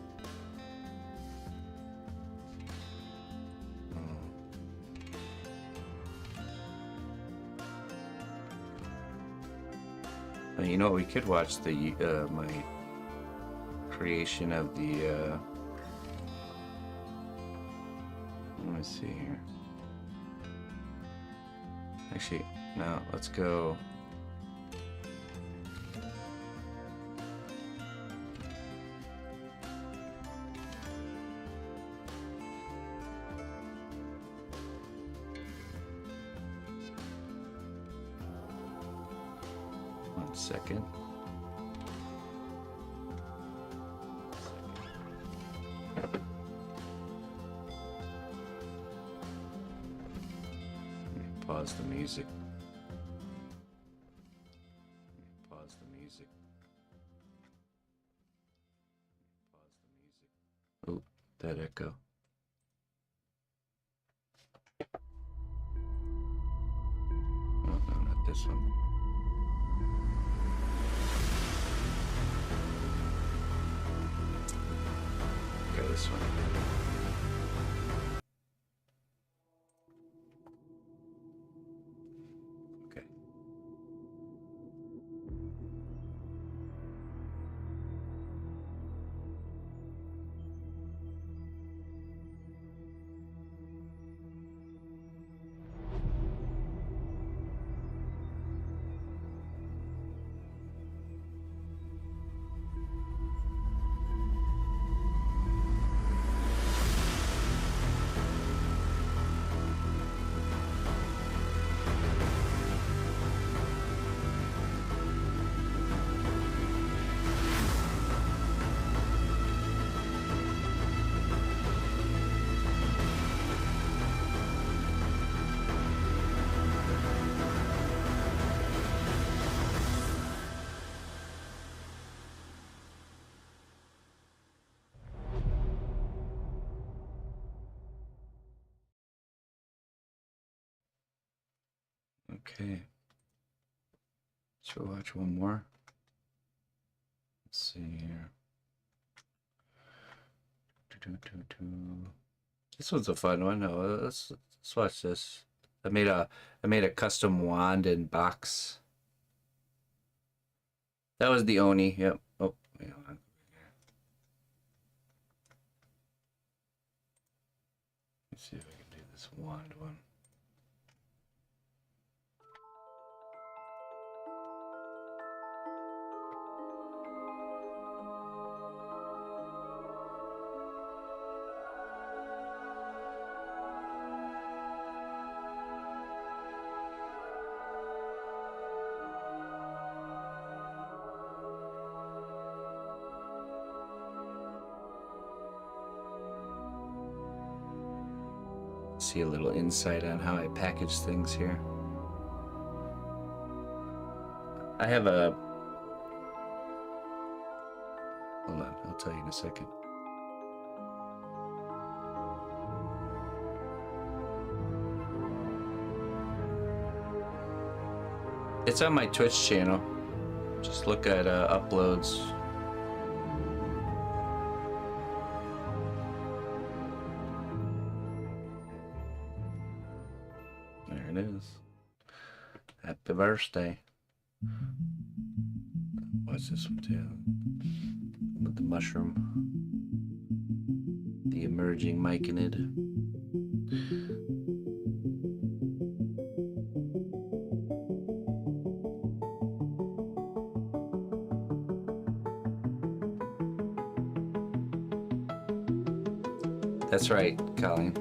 Speaker 1: Oh Hey, you know, we could watch the my creation of the. Let me see here. Actually, no. Let's go. One second. Pause the music. Pause the music. Pause the music. Oh, that echo. Oh, no, not this one. Okay, this one. Okay. Okay. Should we watch one more? Let's see here. This one's a fun one. Oh, let's watch this. I made a custom wand and box. That was the Oni. Yep. Oh, wait, hold on. Let's see if I can do this wand one. See a little insight on how I package things here. I have a... Hold on, I'll tell you in a second. It's on my Twitch channel. Just look at uploads. There it is. Happy birthday. What's this one too? With the mushroom. The emerging myconid. That's right, Colleen.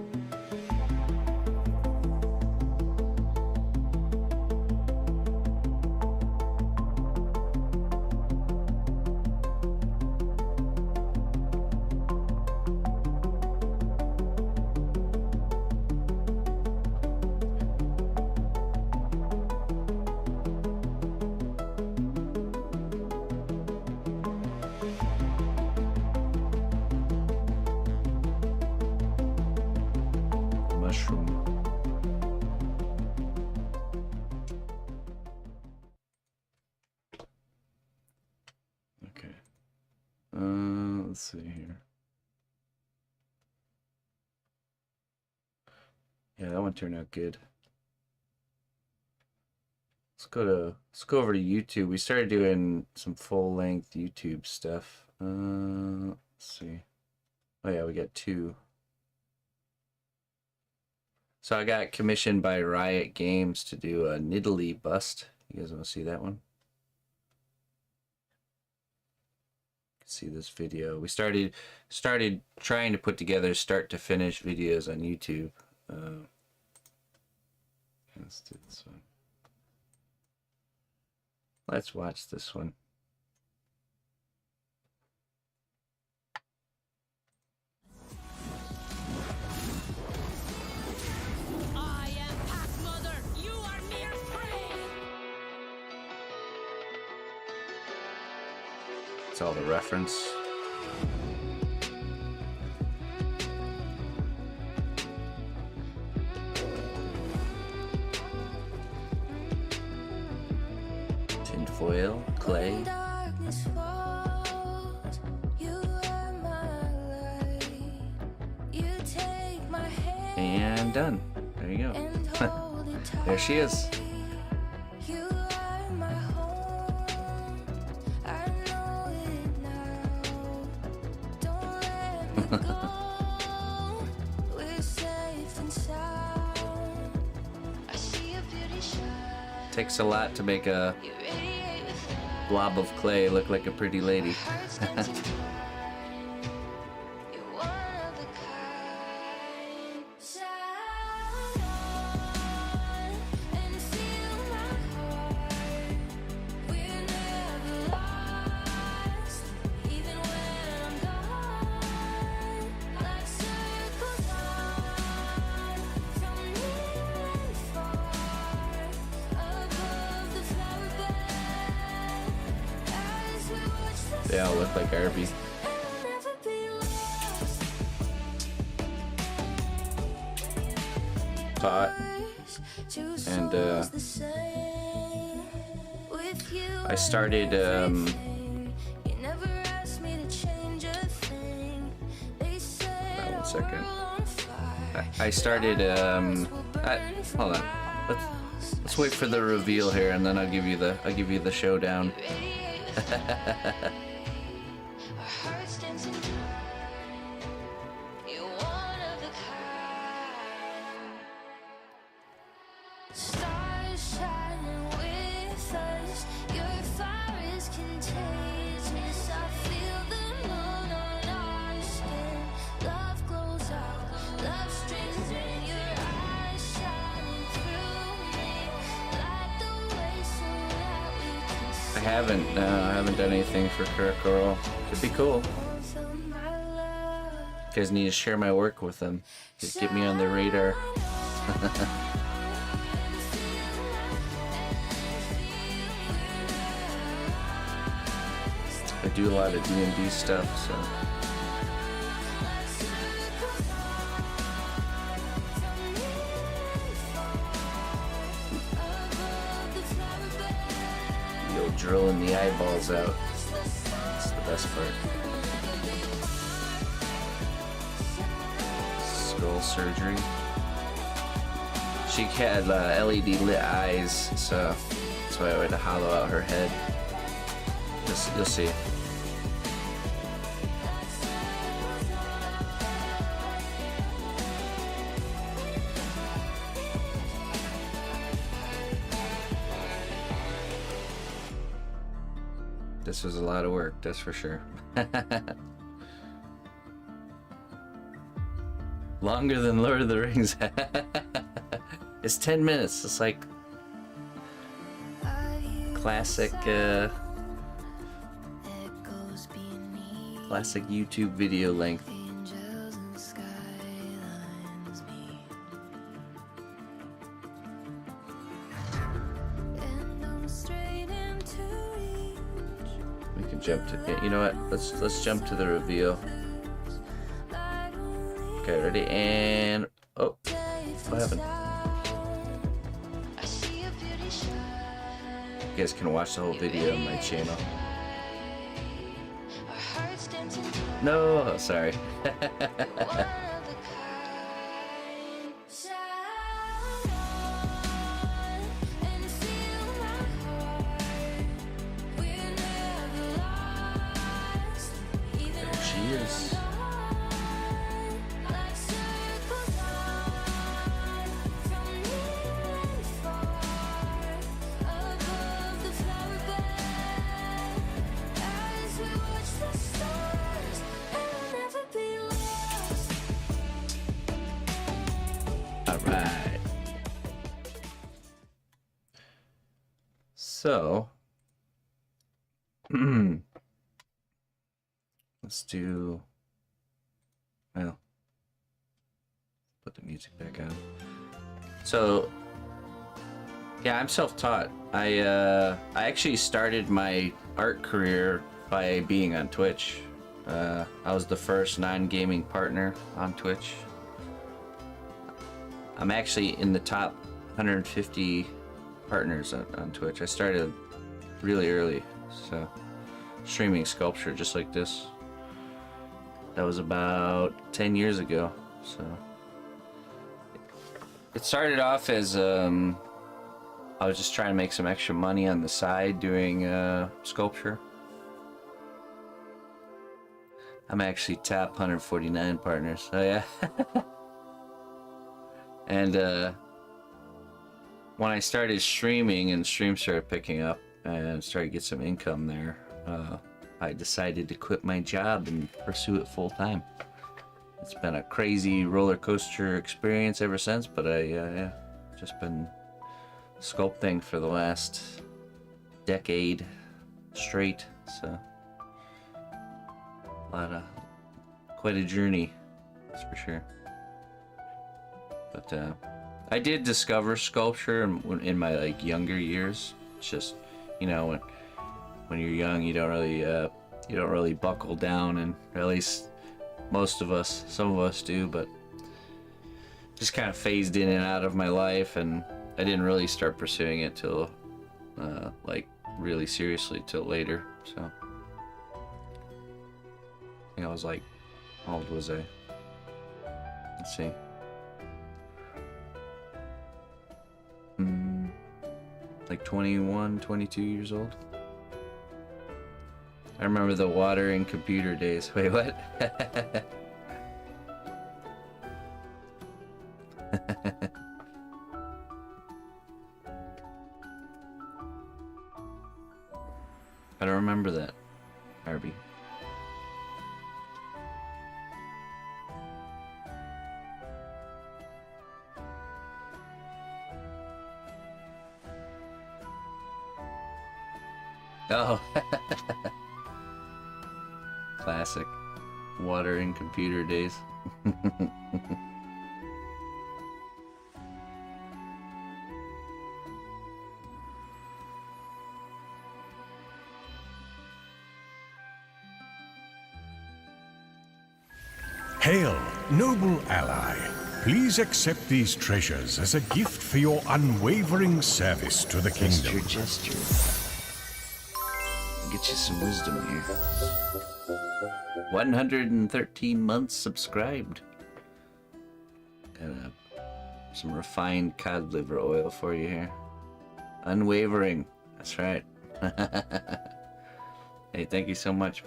Speaker 1: Mushroom. Okay. Let's see here. Yeah, that one turned out good. let's go over to YouTube. We started doing some full-length YouTube stuff. Let's see. Oh yeah, we got 2. So I got commissioned by Riot Games to do a Nidalee bust. You guys want to see that one? See this video. We started trying to put together start to finish videos on YouTube. Let's do this one. Let's watch this one.
Speaker 4: I am Pack Mother. You are mere prey.
Speaker 1: It's all the reference. Tinfoil, clay. And done. There you go. There she is. Takes a lot to make a blob of clay look like a pretty lady. They all look like Arby. Pot. And I started hold on 1 second. I started hold on. Let's wait for the reveal here, and then I'll give you the showdown. I haven't done anything for Kurokoro. Could be cool. You guys need to share my work with them. Just get me on their radar. I do a lot of D&D stuff, so. Drilling the eyeballs out. That's the best part. Skull surgery. She had LED lit eyes, so that's why I had to hollow out her head. You'll see. This was a lot of work, that's for sure. Longer than Lord of the Rings. It's 10 minutes. It's like classic YouTube video length. Jump to, you know what? Let's jump to the reveal. Okay, ready? And oh, what happened? You guys can watch the whole video on my channel. No, sorry. nice. All right. So, let's do, well, put the music back on. So, yeah, I'm self-taught. I actually started my art career by being on Twitch. I was the first non-gaming partner on Twitch. I'm actually in the top 150 partners on Twitch. I started really early, so streaming sculpture just like this. That was about 10 years ago. So it started off as I was just trying to make some extra money on the side doing sculpture. I'm actually top 149 partners. Oh yeah. And when I started streaming and streams started picking up and started to get some income there, I decided to quit my job and pursue it full time. It's been a crazy roller coaster experience ever since, but yeah, just been sculpting for the last decade straight, so quite a journey, that's for sure. But I did discover sculpture in my like younger years. It's just, you know, when you're young, you don't really buckle down, and at least most of us, some of us do, but just kind of phased in and out of my life, and I didn't really start pursuing it till like really seriously till later. So I think I was like, how old was I? Let's see. Like 21, 22 years old. I remember the water and computer days. Wait, what? I don't remember that, Harvey. Oh. Classic. Water and computer days.
Speaker 2: Hail, noble ally. Please accept these treasures as a gift for your unwavering service to the kingdom.
Speaker 1: Gesture. Get you some wisdom here. 113 months subscribed. Got some refined cod liver oil for you here. Unwavering. That's right. Hey, thank you so much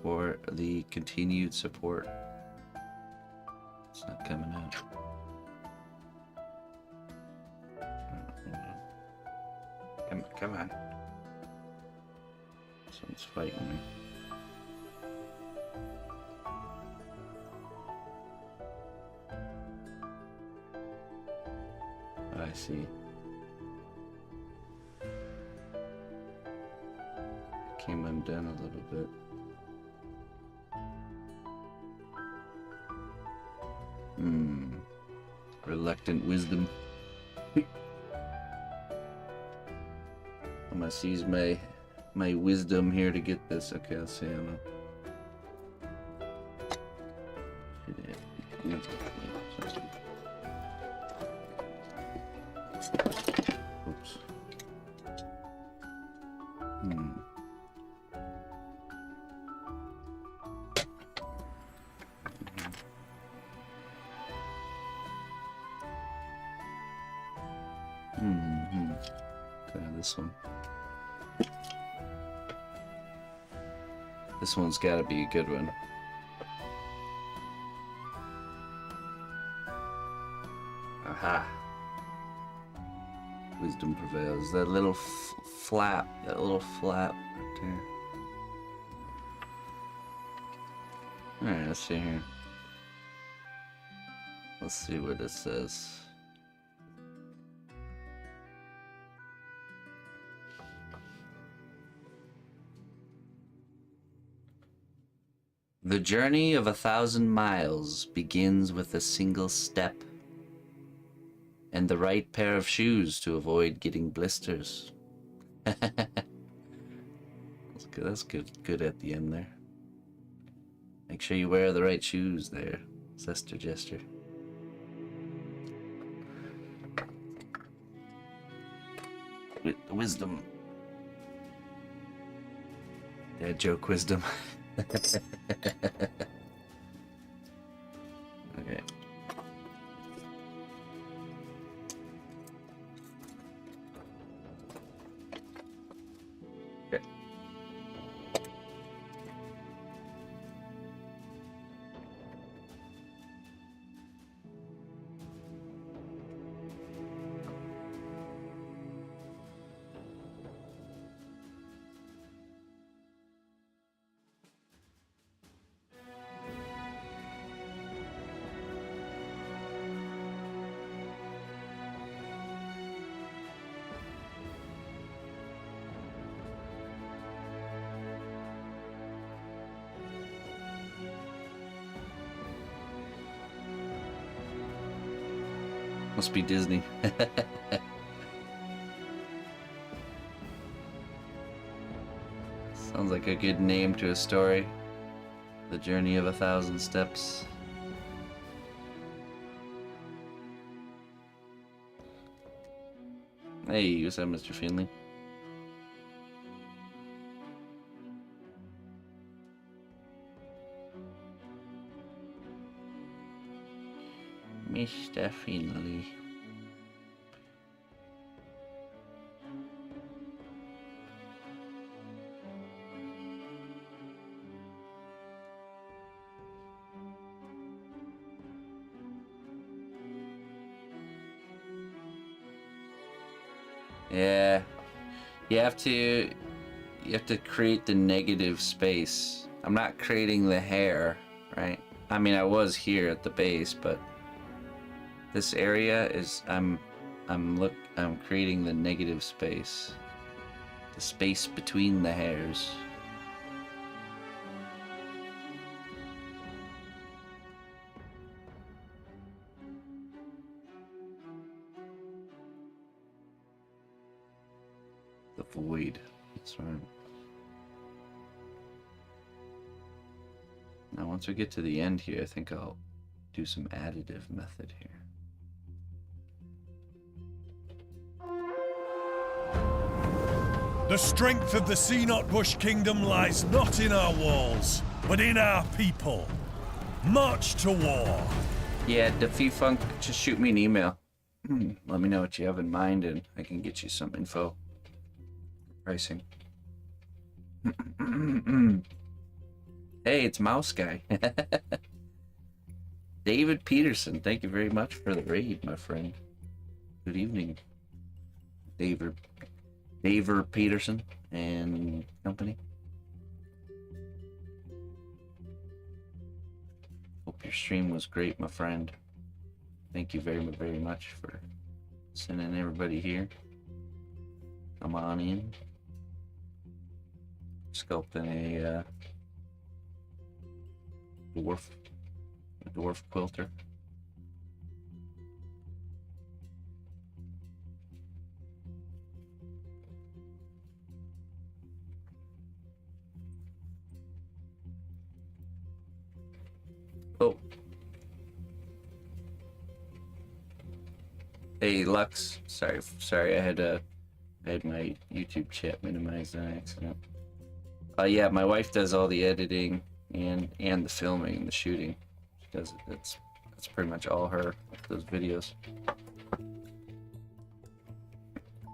Speaker 1: for the continued support. It's not coming out. Come on. Someone's fighting me. I see. Came undone a little bit. Reluctant wisdom. I'm gonna seize my wisdom here to get this. Okay, I'll see. Oops. Okay, this one. This one's got to be a good one. Aha. Wisdom prevails. That little flap. That little flap right there. Alright, let's see here. Let's see what it says. The journey of 1,000 miles begins with a single step and the right pair of shoes to avoid getting blisters. That's good. That's good at the end there. Make sure you wear the right shoes there, Sister Jester. With the wisdom. Dad joke wisdom. Okay. Okay. Must be Disney. Sounds like a good name to a story. The Journey of 1,000 Steps. Hey, what's up, Mr. Finley? Mr. Finley. Yeah, you have to create the negative space. I'm not creating the hair, right? I mean, I was here at the base, but this area is I'm creating the negative space. The space between the hairs. The void. That's right. Now once we get to the end here, I think I'll do some additive method here.
Speaker 2: The strength of the Sea-Knot Bush Kingdom lies not in our walls, but in our people. March to war.
Speaker 1: Yeah, Defeat Funk, just shoot me an email. Let me know what you have in mind and I can get you some info. Pricing. Hey, it's Mouse Guy. David Peterson, thank you very much for the raid, my friend. Good evening, David Peterson and company. Hope your stream was great, my friend. Thank you very, very much for sending everybody here. Come on in. Sculpting a dwarf quilter. Oh. Hey Lux, sorry, I had my YouTube chat minimized on accident. Yeah, my wife does all the editing and the filming and the shooting. She does it. That's pretty much all her, those videos.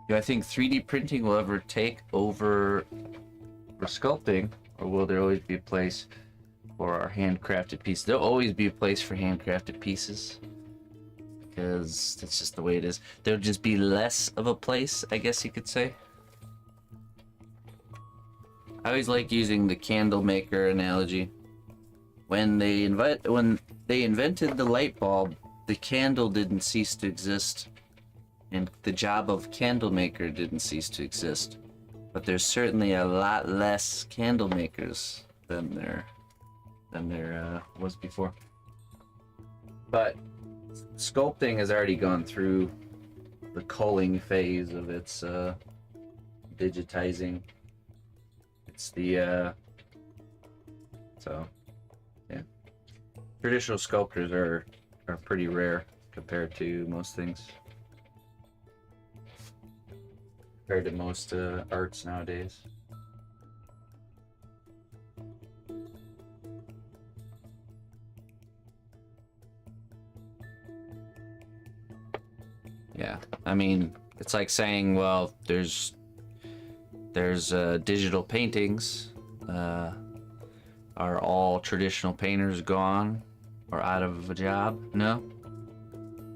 Speaker 1: Do I think 3D printing will ever take over for sculpting, or will there always be a place for our handcrafted pieces? There'll always be a place for handcrafted pieces. because that's just the way it is. There'll just be less of a place, I guess you could say. I always like using the candle maker analogy. When they invented the light bulb, the candle didn't cease to exist, and the job of candle maker didn't cease to exist. But there's certainly a lot less candle makers than there was before. But sculpting has already gone through the culling phase of its digitizing. It's the so yeah. Traditional sculptors are pretty rare compared to most things. Compared to most arts nowadays. Yeah, I mean, it's like saying, well, there's digital paintings. Are all traditional painters gone or out of a job? No.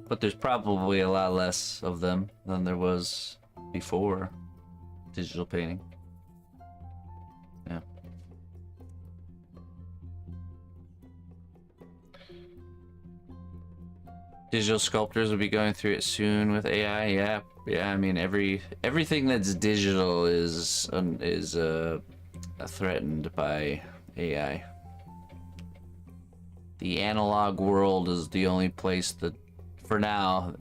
Speaker 1: But there's probably a lot less of them than there was before digital painting. Yeah. Digital sculptors will be going through it soon with AI. Yeah, I mean everything that's digital is threatened by AI. The analog world is the only place that, for now,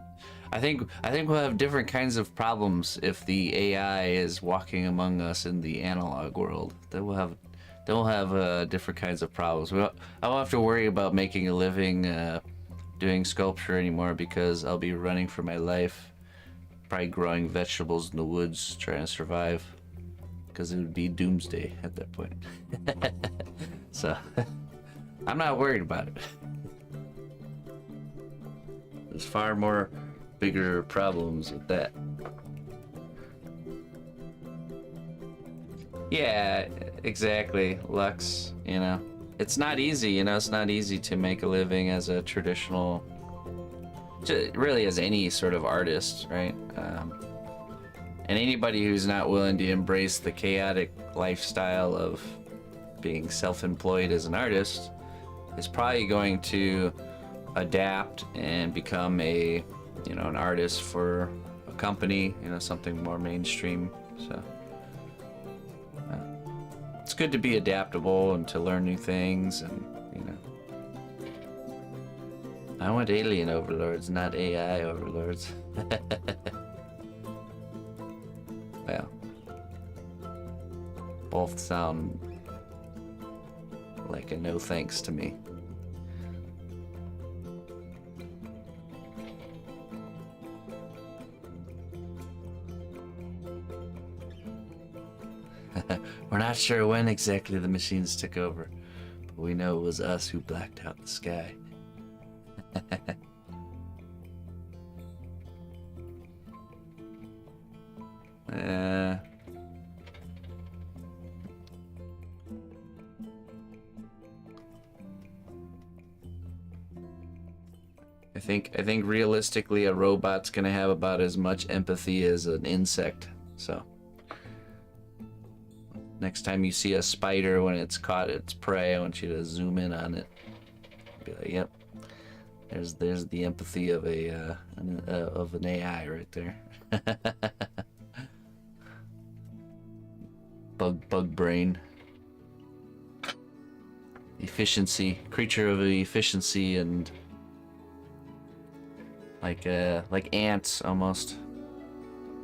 Speaker 1: I think we'll have different kinds of problems if the AI is walking among us in the analog world. Then we'll have different kinds of problems. I won't have to worry about making a living doing sculpture anymore because I'll be running for my life, probably growing vegetables in the woods, trying to survive, because it would be doomsday at that point. So I'm not worried about it. There's far more bigger problems with that. Yeah, exactly, Lux, you know. It's not easy, you know, it's not easy to make a living as a traditional, really as any sort of artist, right? And anybody who's not willing to embrace the chaotic lifestyle of being self-employed as an artist is probably going to adapt and become an artist for a company, you know, something more mainstream. So it's good to be adaptable and to learn new things, and you know. I want alien overlords, not AI overlords. Well, both sound like a no thanks to me. We're not sure when exactly the machines took over, but we know it was us who blacked out the sky. I think realistically a robot's gonna have about as much empathy as an insect, so next time you see a spider when it's caught its prey, I want you to zoom in on it. Be like, yep, there's the empathy of an AI right there. Bug brain. Efficiency, creature of efficiency, and like ants almost.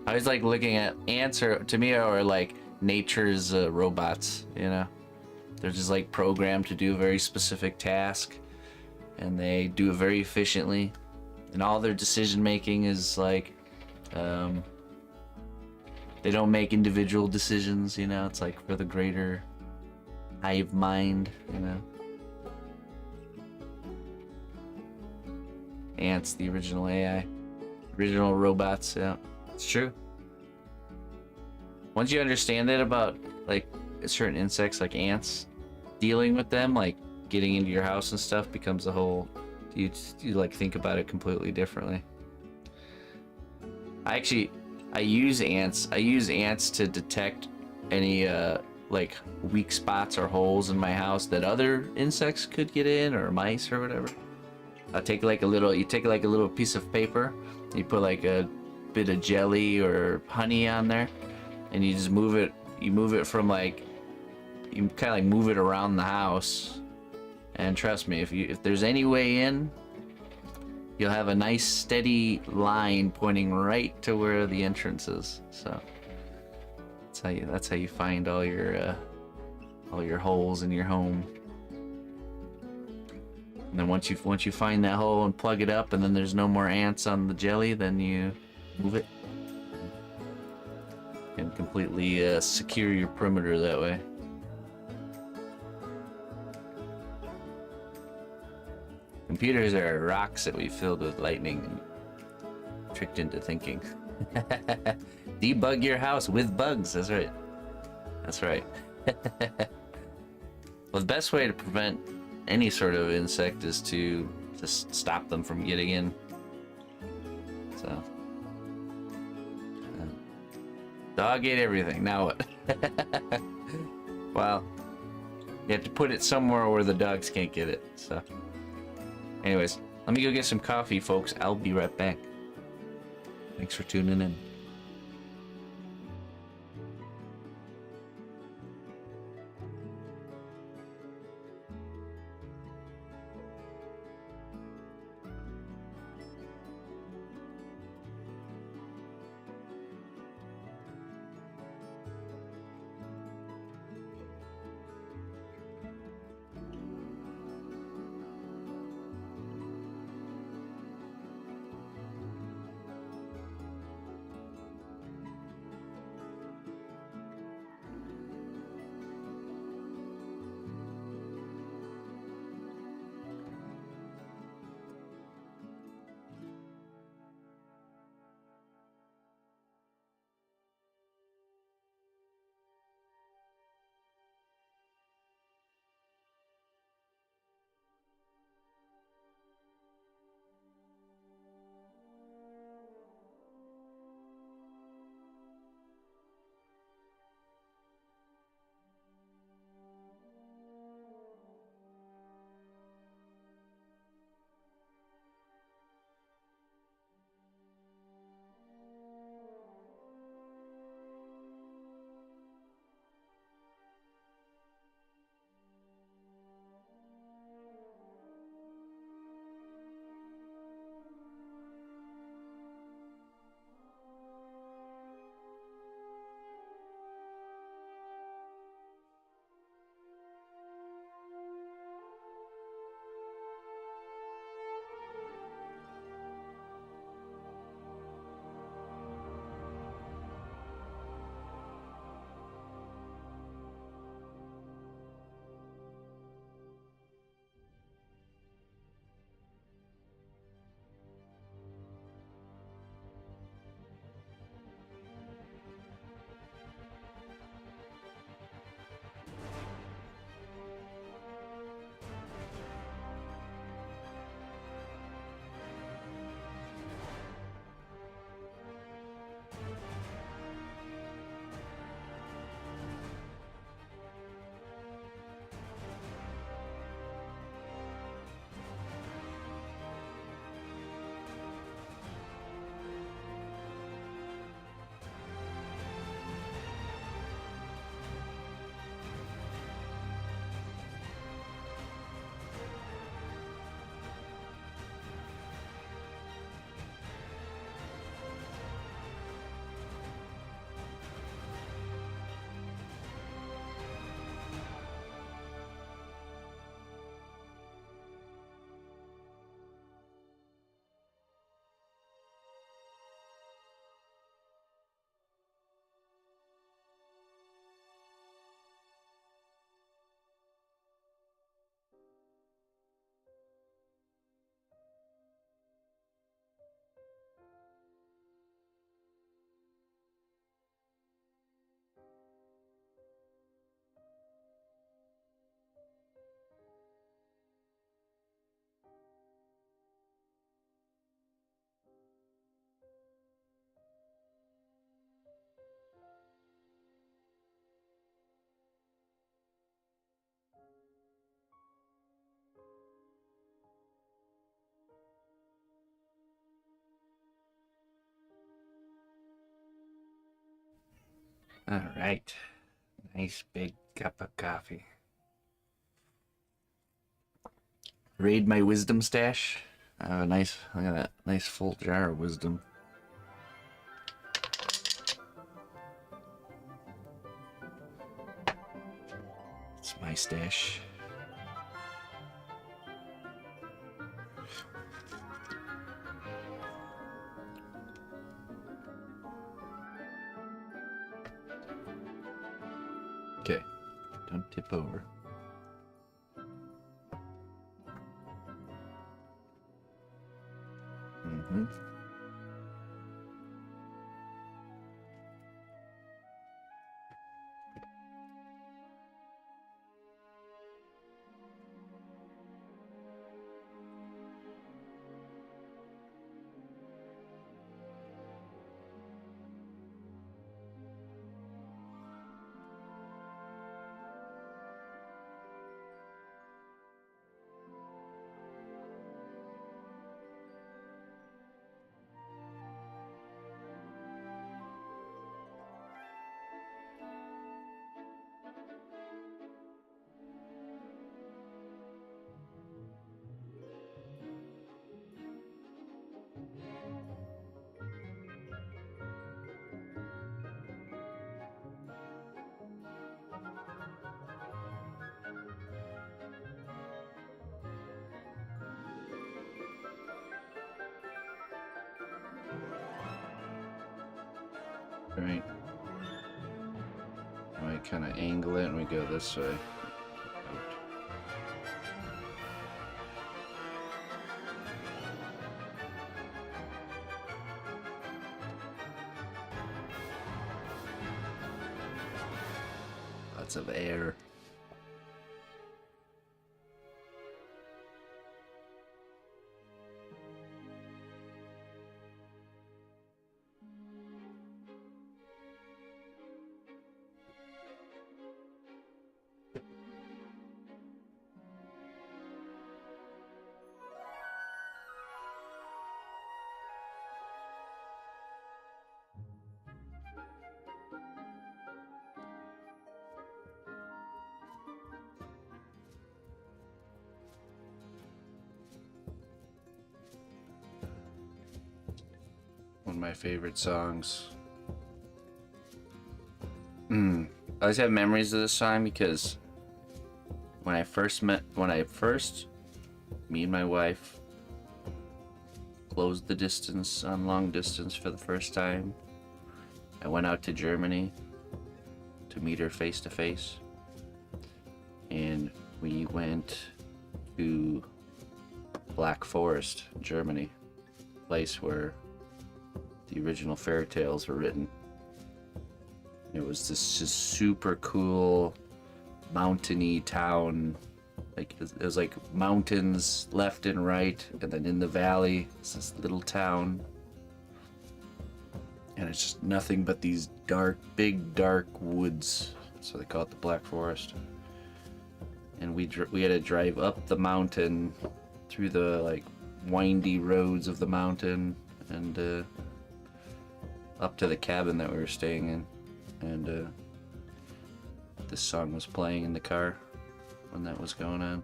Speaker 1: I always like looking at ants, to me are like nature's robots, you know. They're just like programmed to do a very specific task, and they do it very efficiently, and all their decision making is like they don't make individual decisions, you know. It's like for the greater hive mind, you know. Ants, the original AI, original robots. Yeah, it's true. Once you understand that about like certain insects like ants, dealing with them, like getting into your house and stuff, becomes a whole You like think about it completely differently. I use ants. I use ants to detect any like weak spots or holes in my house that other insects could get in, or mice or whatever. You take like a little piece of paper, you put like a bit of jelly or honey on there, and you just move it. You move it from like, you kind of like move it around the house, and trust me, if there's any way in, you'll have a nice steady line pointing right to where the entrance is. So that's how you find all your holes in your home. And then once you find that hole and plug it up, and then there's no more ants on the jelly, then you move it and completely secure your perimeter that way. Computers are rocks that we filled with lightning and tricked into thinking. Debug your house with bugs. That's right. That's right. Well, the best way to prevent any sort of insect is to just stop them from getting in. So, dog ate everything. Now what? Well, you have to put it somewhere where the dogs can't get it. So, anyways, let me go get some coffee, folks. I'll be right back. Thanks for tuning in. All right. Nice big cup of coffee. Raid my wisdom stash. I have a nice, look at that, nice full jar of wisdom. It's my stash. Okay, don't tip over. Mm-hmm. Right. I kind of angle it and we go this way. Lots of air. One of my favorite songs. I always have memories of this song because me and my wife closed the distance on long distance for the first time. I went out to Germany to meet her face to face, and we went to Black Forest, Germany, place where the original fairy tales were written. It was this just super cool mountainy town. Like it was like mountains left and right, and then in the valley it's this little town, and it's just nothing but these big dark woods. So they call it the Black Forest. And we had to drive up the mountain through the like windy roads of the mountain and up to the cabin that we were staying in. And this song was playing in the car when that was going on.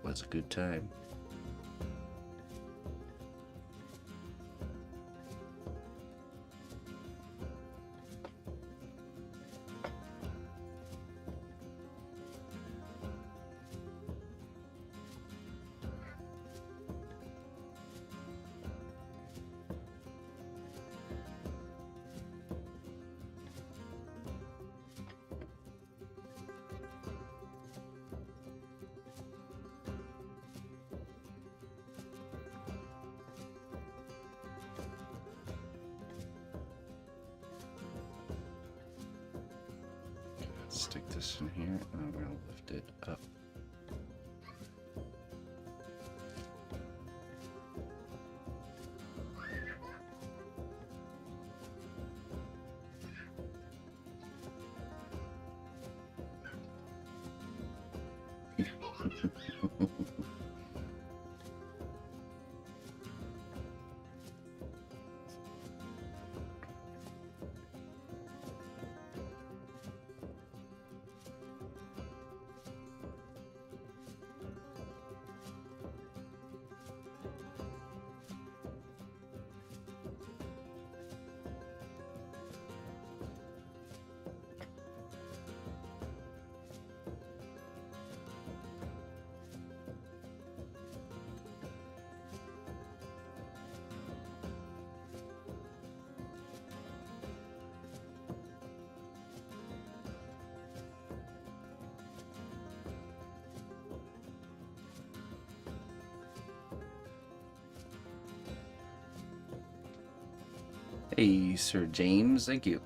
Speaker 1: Was a good time. Stick this in here, and I'm gonna lift it up. Hey, Sir James, thank you.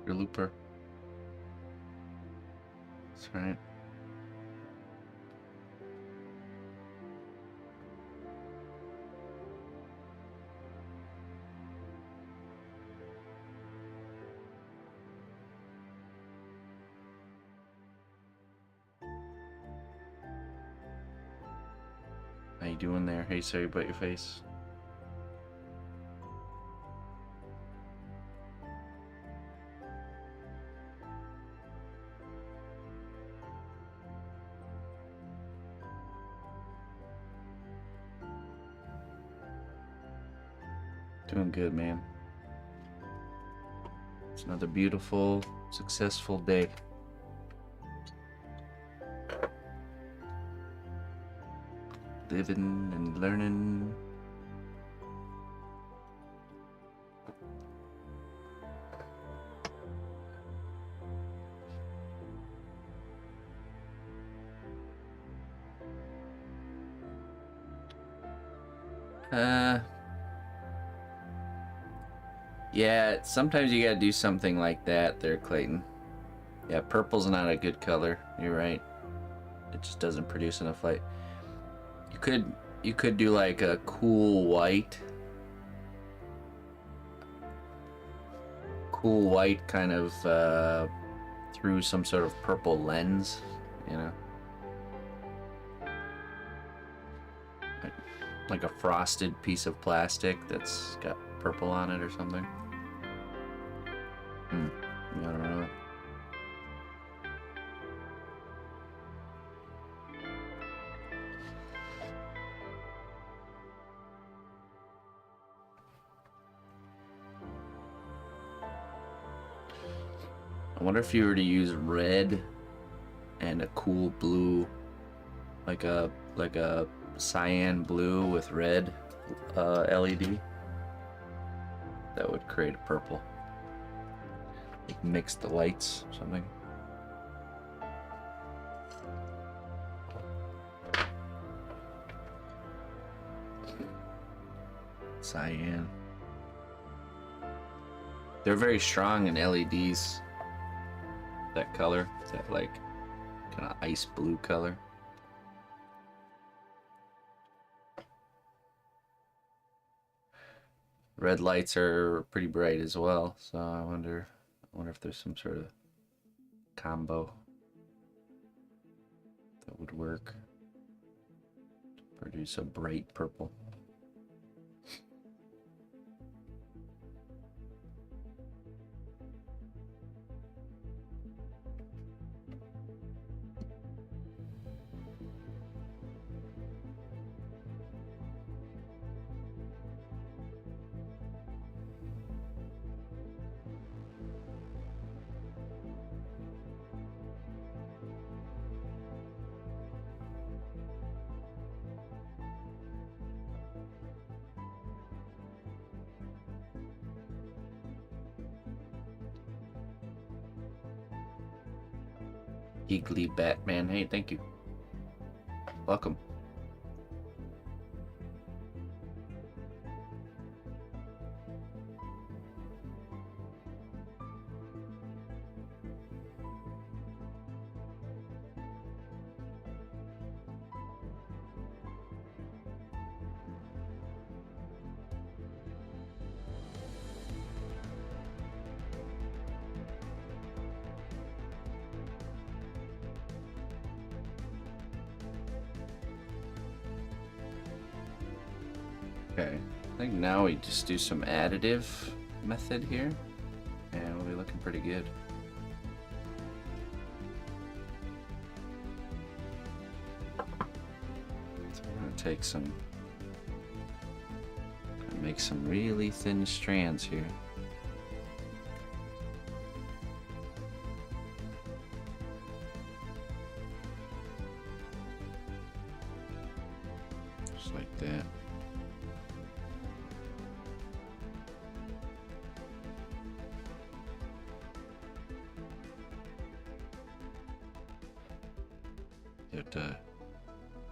Speaker 1: Your looper. That's right. How you doing there? Hey, sorry about your face. Doing good, man. It's another beautiful, successful day. Living and learning. Yeah, sometimes you gotta do something like that there, Clayton. Yeah, purple's not a good color. You're right. It just doesn't produce enough light. You could do like a cool white. Cool white kind of through some sort of purple lens, you know. Like a frosted piece of plastic that's got purple on it or something. I don't know. I wonder if you were to use red and a cool blue like a cyan blue with red LED. That would create a purple. Like mix the lights or something. Cyan. They're very strong in LEDs. That color, that like kind of ice blue color. Red lights are pretty bright as well, so I wonder if there's some sort of combo that would work to produce a bright purple. Giggly Batman. Hey, thank you. Welcome. Okay, I think now we just do some additive method here, and we'll be looking pretty good. So we're gonna take some, make some really thin strands here. Just like that.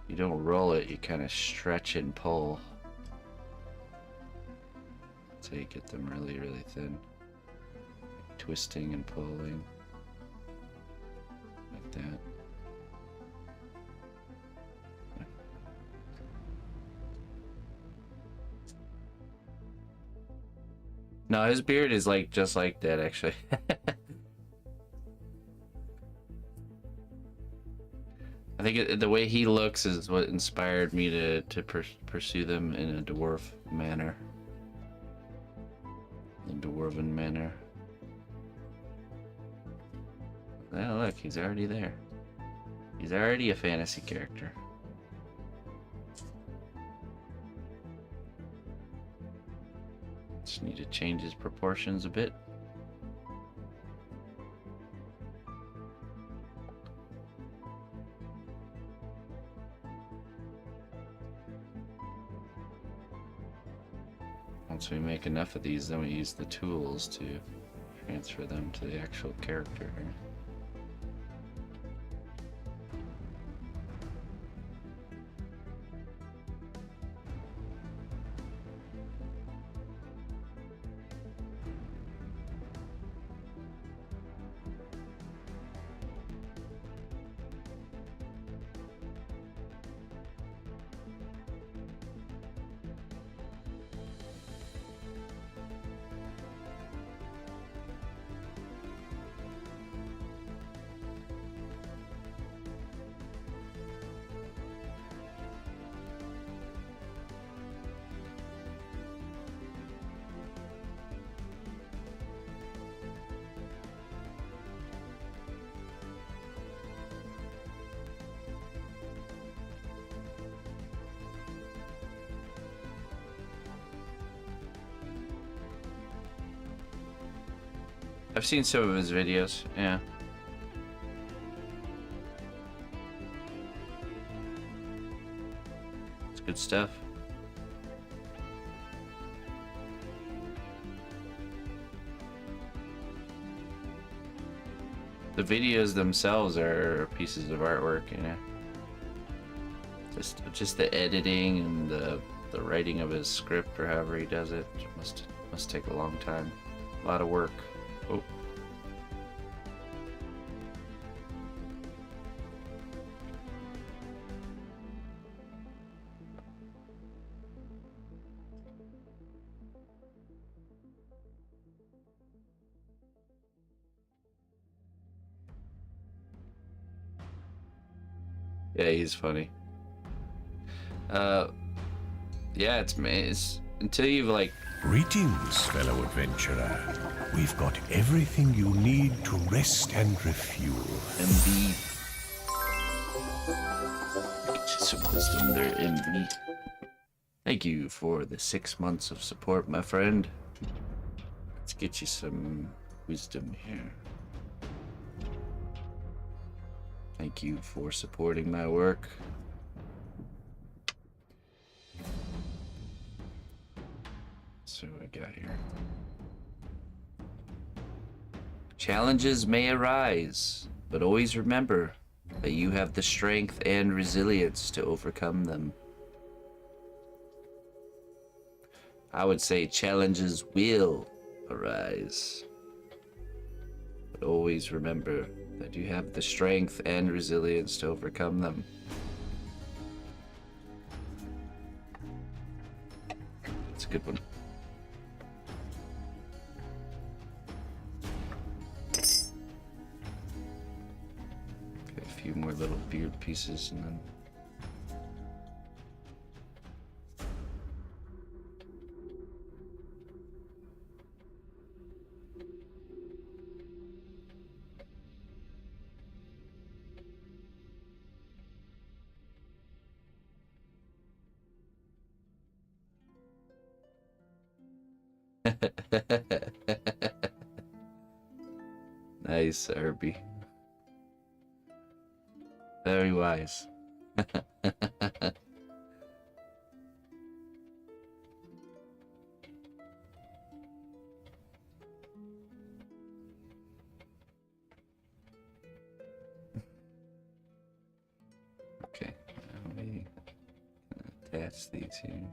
Speaker 1: You don't roll it, you kind of stretch and pull. So you get them really, really thin. Twisting and pulling. Like that. No, his beard is like just like that actually. I think the way he looks is what inspired me to pursue them in a dwarf manner. The Dwarven manner. Oh, look, he's already there. He's already a fantasy character. Just need to change his proportions a bit. Once we make enough of these, then we use the tools to transfer them to the actual character here. I've seen some of his videos, yeah. Good stuff. The videos themselves are pieces of artwork, you know. Just the editing and the writing of his script or however he does it must take a long time. A lot of work. Oh. Yeah, he's funny. Yeah, it's until you've like.
Speaker 2: Greetings, fellow adventurer. We've got everything you need to rest and refuel.
Speaker 1: MB. Get you some wisdom there, MB. Thank you for the 6 months of support, my friend. Let's get you some wisdom here. Thank you for supporting my work. So what I got here. Challenges may arise, but always remember that you have the strength and resilience to overcome them. I would say challenges will arise, but always remember that you have the strength and resilience to overcome them. It's a good one. Okay, a few more little beard pieces and then nice, Herbie. Very wise. Okay, now we attach these here.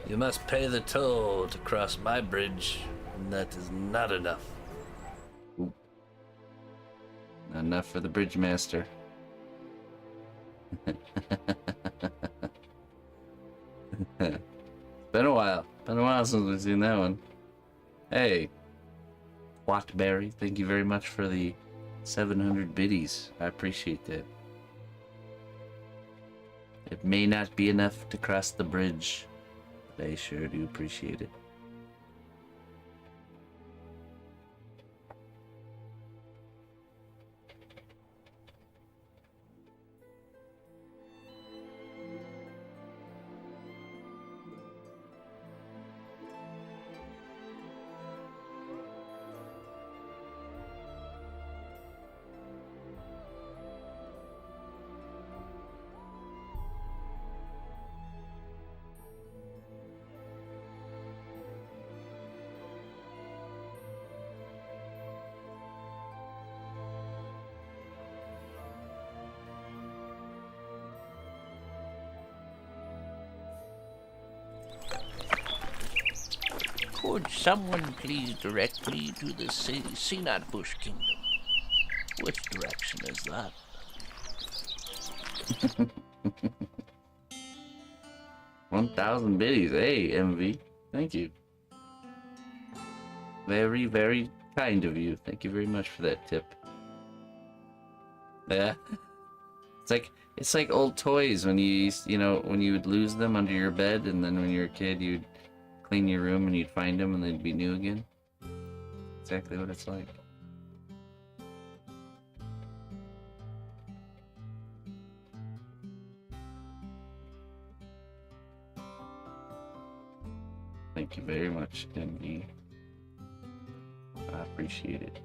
Speaker 1: You must pay the toll to cross my bridge, and that is not enough. Ooh. Not enough for the bridge master. Been a while. Been a while since we've seen that one. Hey, Wattberry, thank you very much for the 700 biddies. I appreciate that. It may not be enough to cross the bridge, but I sure do appreciate it.
Speaker 5: Could someone please direct me to the Senat Bush Kingdom? Which direction is that?
Speaker 1: 1,000 biddies. Hey, MV. Thank you. Very, very kind of you. Thank you very much for that tip. Yeah. It's like old toys when when you would lose them under your bed, and then when you were a kid you'd clean your room and you'd find them and they'd be new again. Exactly what it's like. Thank you very much, MD. I appreciate it.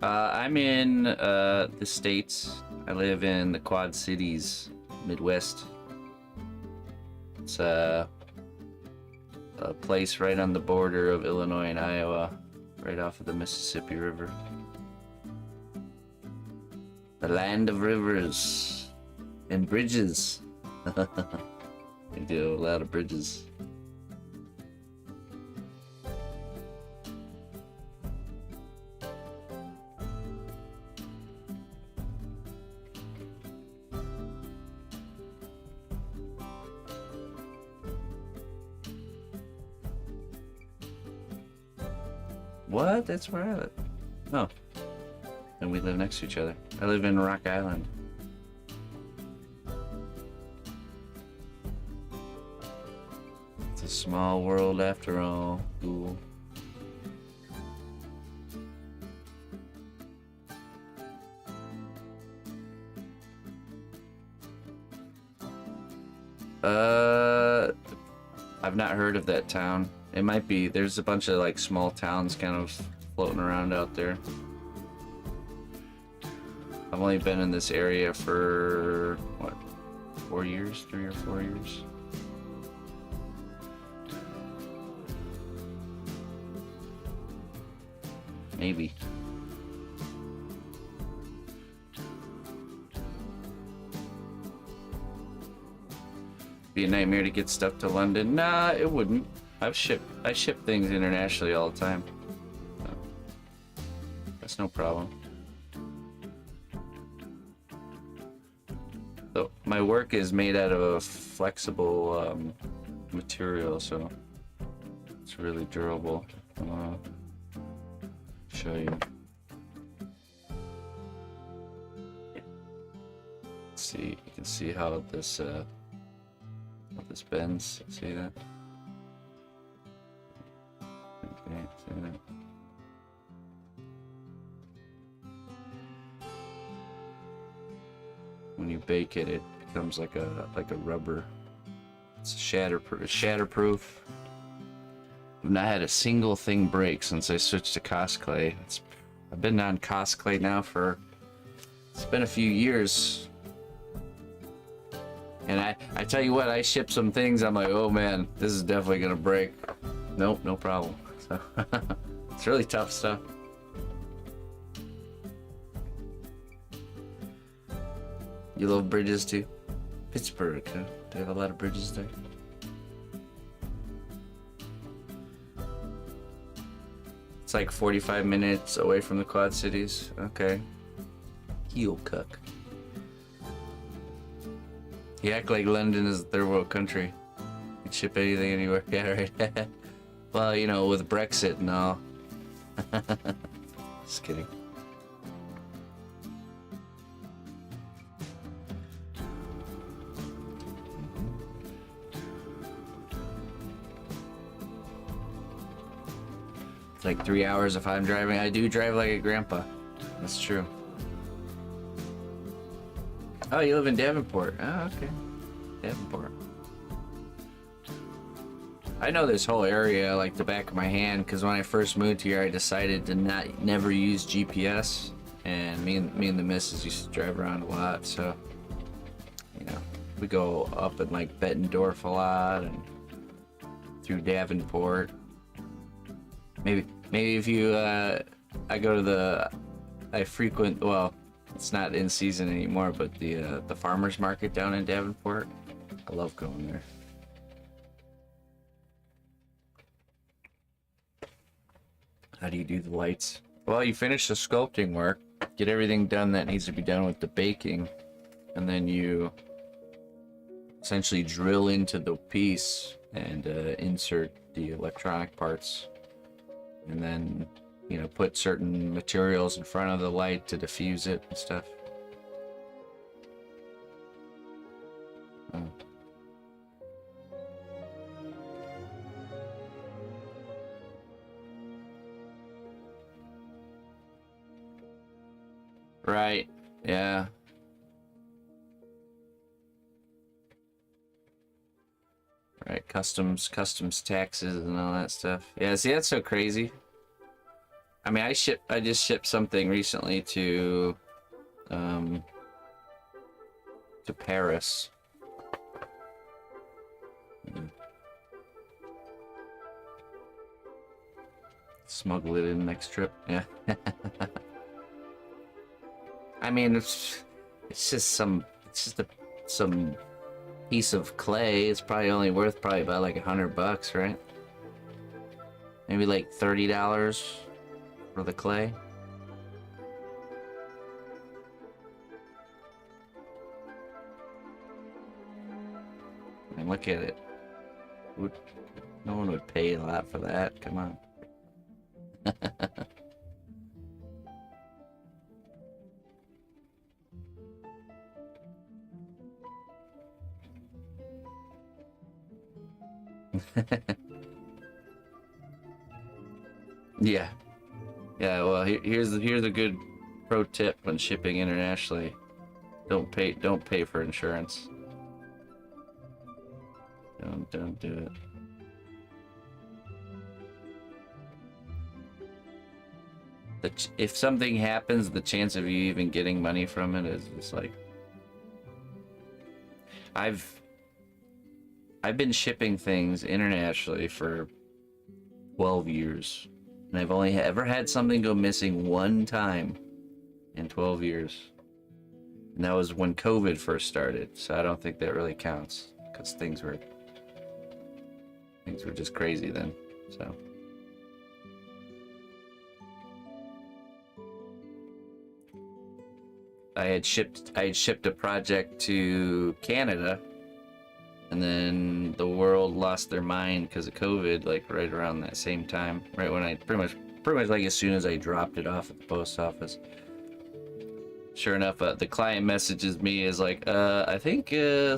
Speaker 1: I'm in the States. I live in the Quad Cities, Midwest. It's a place right on the border of Illinois and Iowa, right off of the Mississippi River. The land of rivers and bridges. They do a lot of bridges. What? That's where I live. Oh. And we live next to each other. I live in Rock Island. It's a small world after all. Cool. I've not heard of that town. It might be. There's a bunch of like small towns kind of floating around out there. I've only been in this area for what, 4 years? 3 or 4 years? Maybe. Be a nightmare to get stuff to London. Nah, it wouldn't. I ship things internationally all the time. So that's no problem. So my work is made out of a flexible material, so it's really durable. Show you. Let's see, you can see how this bends. See that? Okay, see that? When you bake it, it becomes like a rubber. It's shatterproof. I've not had a single thing break since I switched to Cosclay. I've been on Cosclay now it's been a few years. And I tell you what, I ship some things, I'm like, oh man, this is definitely gonna break. Nope, no problem. So it's really tough stuff. You love bridges too? Pittsburgh, huh? Do they have a lot of bridges there? It's like 45 minutes away from the Quad Cities. Okay. Keokuk. You act like London is a third world country. You can ship anything anywhere. Yeah, right. Well, you know, with Brexit and all. Just kidding. It's like 3 hours if I'm driving. I do drive like a grandpa. That's true. Oh, you live in Davenport. Oh, okay. Davenport. I know this whole area like the back of my hand because when I first moved here, I decided to never use GPS, and me and the missus used to drive around a lot. So, you know, we go up in like Bettendorf a lot and through Davenport. Maybe if you I go to I frequent, well, it's not in season anymore, but the farmers market down in Davenport. I love going there. How do you do the lights? Well, you finish the sculpting work, get everything done that needs to be done with the baking, and then you essentially drill into the piece and insert the electronic parts, and then, you know, put certain materials in front of the light to diffuse it and stuff. Oh. Right. Yeah. Right. Customs taxes and all that stuff. Yeah. See, that's so crazy. I mean, I just shipped something recently to Paris. Smuggle it in next trip. Yeah. I mean, it's just some piece of clay. It's probably only worth about like $100, right? Maybe like $30 for the clay. And look at it. No one would pay a lot for that. Come on. Yeah. Yeah, well, here's a good pro tip when shipping internationally. Don't pay for insurance. Don't do it. If something happens, the chance of you even getting money from it is just like I've been shipping things internationally for 12 years. And I've only ever had something go missing one time in 12 years. And that was when COVID first started. So I don't think that really counts because things were just crazy then. So I had shipped a project to Canada, and then the world lost their mind because of COVID, like right around that same time, right when I pretty much like as soon as I dropped it off at the post office. Sure enough, the client messages me is like, I think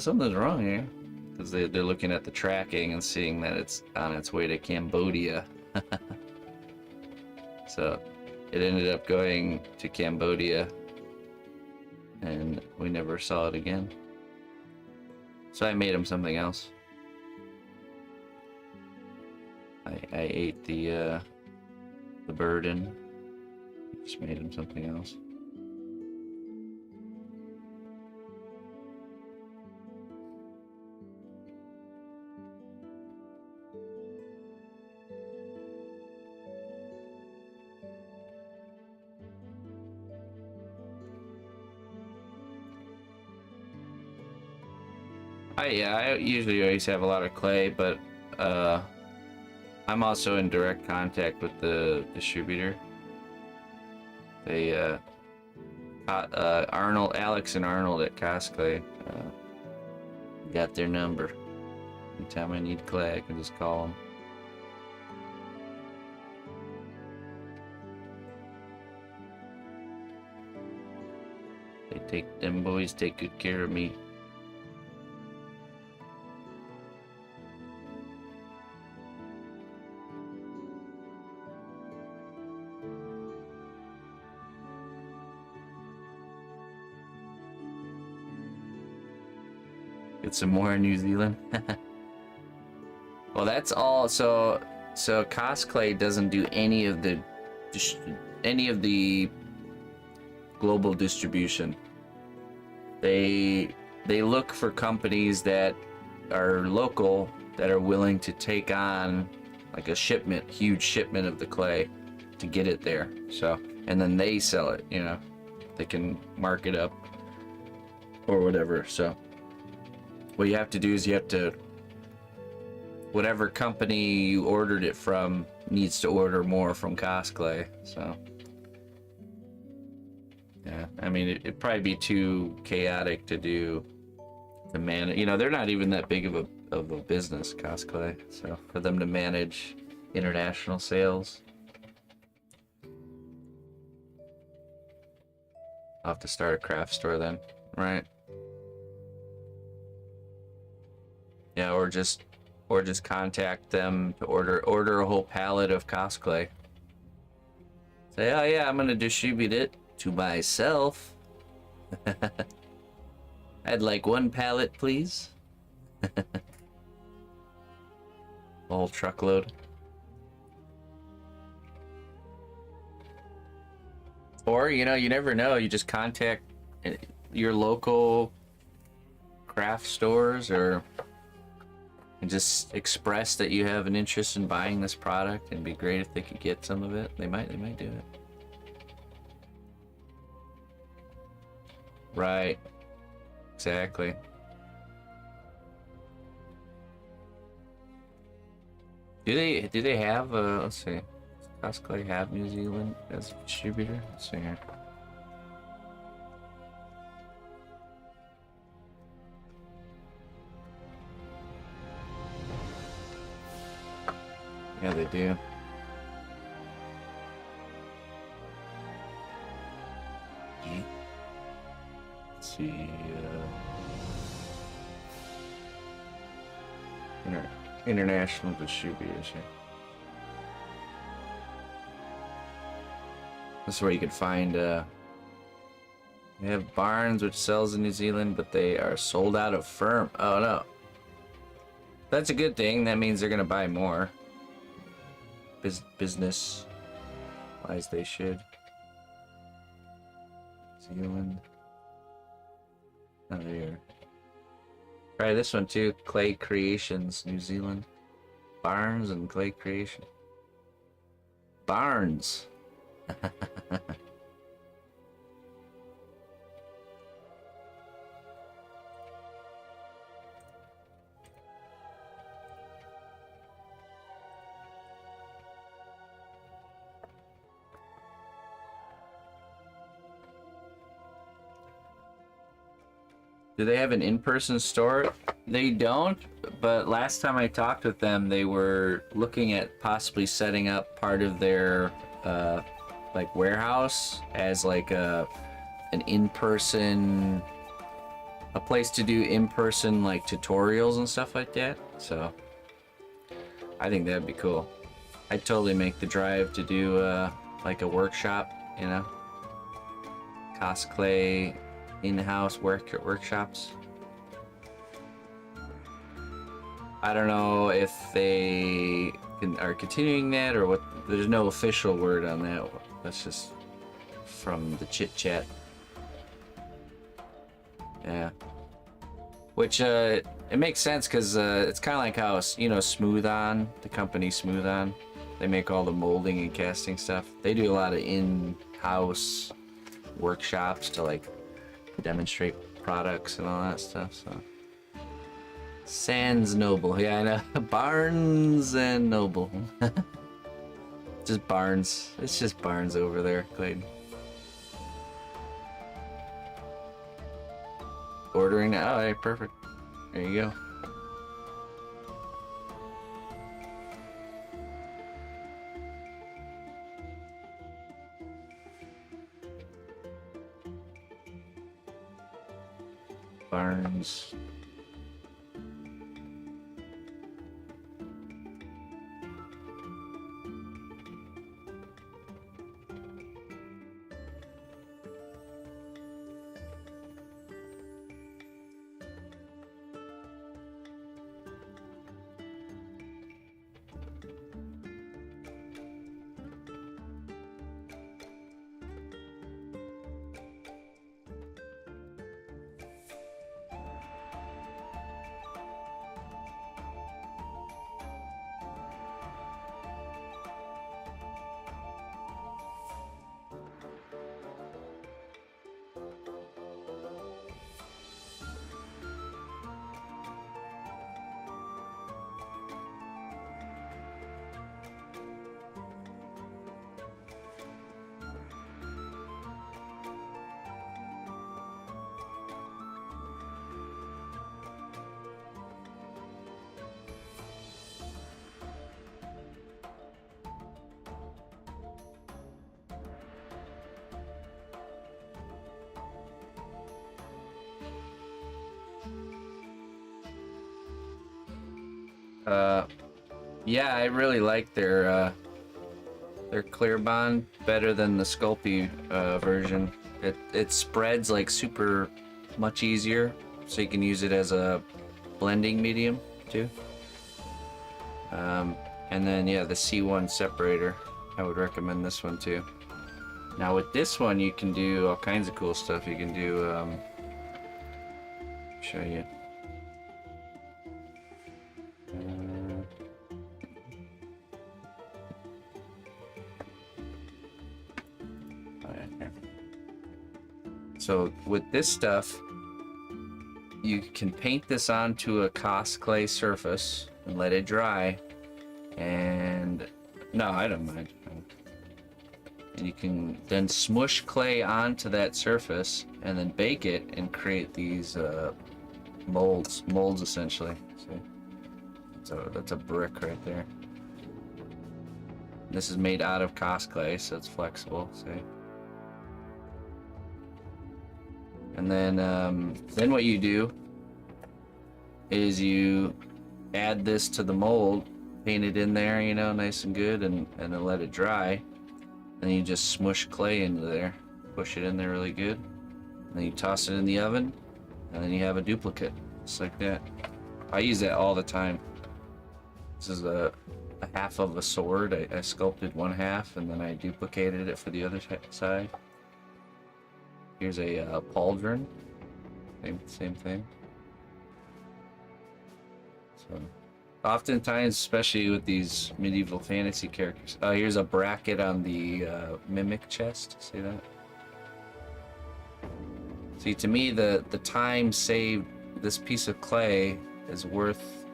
Speaker 1: something's wrong here, because they're looking at the tracking and seeing that it's on its way to Cambodia. So it ended up going to Cambodia, and we never saw it again. So I made him something else. I ate the burden. Just made him something else. I usually always have a lot of clay, but I'm also in direct contact with the distributor. They Alex and Arnold at Cosclay got their number. Anytime I need clay, I can just call them. Them boys take good care of me. Get some more in New Zealand. Well, that's all. So Cosclay doesn't do any of the global distribution. They look for companies that are local that are willing to take on like a huge shipment of the clay to get it there. So, and then they sell it, you know, they can mark it up or whatever. So what you have to do is whatever company you ordered it from needs to order more from Cosclay. So yeah, I mean, it'd probably be too chaotic to manage. You know, they're not even that big of a business, Cosclay. So for them to manage international sales, I'll have to start a craft store then, right? Yeah, or just contact them to order a whole pallet of Cosclay. Say, oh yeah, I'm gonna distribute it to myself. I'd like 1 pallet, please. Whole truckload. Or, you know, you never know. You just contact your local craft stores and just express that you have an interest in buying this product, and it'd be great if they could get some of it. They might do it. Right. Exactly. Do they have let's see. Does Cosclay have New Zealand as a distributor? Let's see here. Yeah, they do. Let's see. International distributors here. This is where you can find. They have Barnes, which sells in New Zealand, but they are sold out of firm. Oh no. That's a good thing. That means they're gonna buy more. Business wise, they should. Zealand. Oh, there. Try this one too. Clay Creations, New Zealand. Barnes and Clay Creation. Barnes. Do they have an in-person store? They don't, but last time I talked with them, they were looking at possibly setting up part of their like warehouse as like an in-person, a place to do in-person like tutorials and stuff like that. So I think that'd be cool. I'd totally make the drive to do like a workshop, you know, Cosclay in-house workshops. I don't know if they are continuing that or what. There's no official word on that. That's just from the chit chat. Yeah. Which it makes sense because it's kind of like how, you know, Smooth On, the company Smooth On, they make all the molding and casting stuff. They do a lot of in-house workshops to like demonstrate products and all that stuff. So Sans Noble, yeah, I know. Barnes and Noble. Just Barnes. It's just Barnes over there, Clayton. Ordering now. Oh, hey, perfect. There you go. Barnes. Yeah, I really like their clear bond better than the Sculpey version. It spreads like super much easier, so you can use it as a blending medium too. And then yeah, the C1 separator, I would recommend this one too. Now with this one, you can do all kinds of cool stuff. You can do show you. So with this stuff, you can paint this onto a Cosclay surface and let it dry. And no, I don't mind. And you can then smush clay onto that surface and then bake it and create these molds essentially. See? So that's a brick right there. This is made out of Cosclay, so it's flexible. See? And then what you do is you add this to the mold, paint it in there, you know, nice and good, and then let it dry. Then you just smush clay into there, push it in there really good. And then you toss it in the oven, and then you have a duplicate, just like that. I use that all the time. This is a half of a sword. I sculpted one half, and then I duplicated it for the other side. Here's a pauldron, same thing. So, oftentimes, especially with these medieval fantasy characters, here's a bracket on the mimic chest. See that? See, to me, the time saved, this piece of clay is worth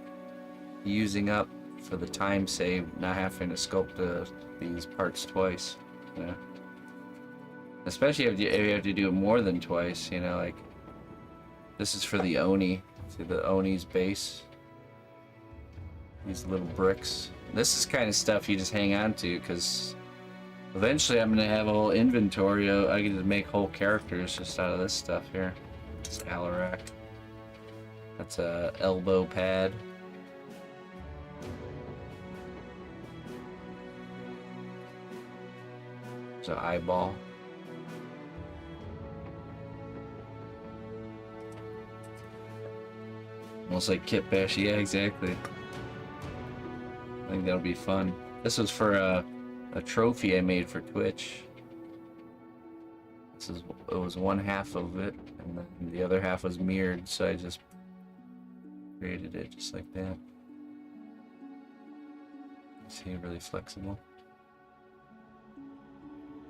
Speaker 1: using up for the time saved, not having to sculpt these parts twice. You know? Especially if you have to do it more than twice, you know, like this is for the Oni. See the Oni's base? These little bricks. This is kind of stuff you just hang on to because eventually I'm gonna have a whole inventory. I can just make whole characters just out of this stuff here. It's Alarak. That's a elbow pad. It's an eyeball. Almost like Kit Bash, yeah, exactly. I think that'll be fun. This was for a trophy I made for Twitch. It was one half of it, and then the other half was mirrored, so I just created it just like that. See, really flexible.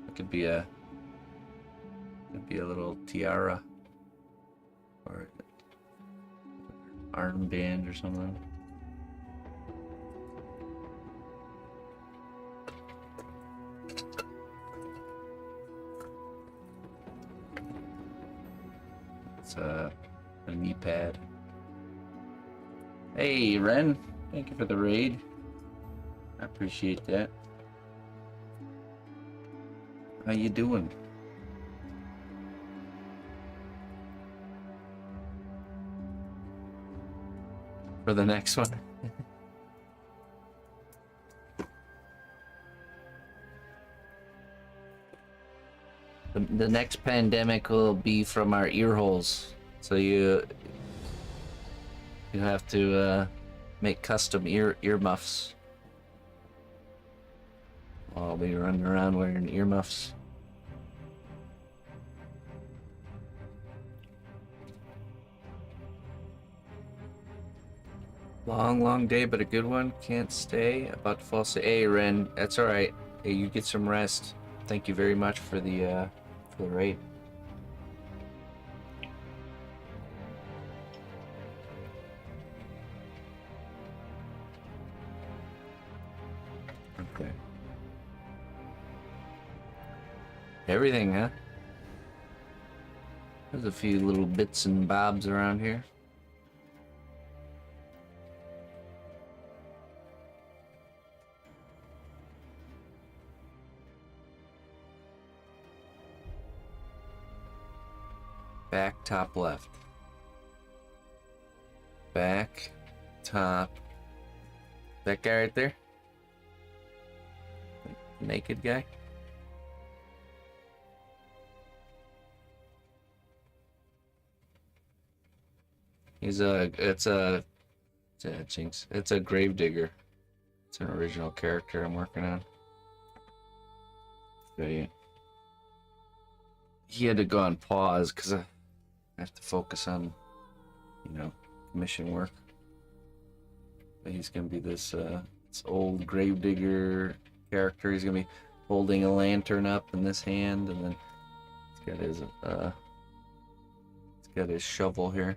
Speaker 1: It could be a little tiara or armband or something. It's a knee pad. Hey Ren, thank you for the raid. I appreciate that. How you doing? For the next one. The next pandemic will be from our ear holes, so you have to make custom earmuffs. I'll be running around wearing earmuffs. Long day, but a good one. Can't stay. About to fall asleep. Hey, Ren, that's all right. Hey, you get some rest. Thank you very much for the raid. Okay. Everything, huh? There's a few little bits and bobs around here. Back, top, left. Back, top, That guy right there? The naked guy? He's jinx. It's a gravedigger. It's an original character I'm working on. So yeah. He had to go on pause because I have to focus on, you know, mission work. But he's gonna be this old gravedigger character. He's gonna be holding a lantern up in this hand, and then he's got his shovel here,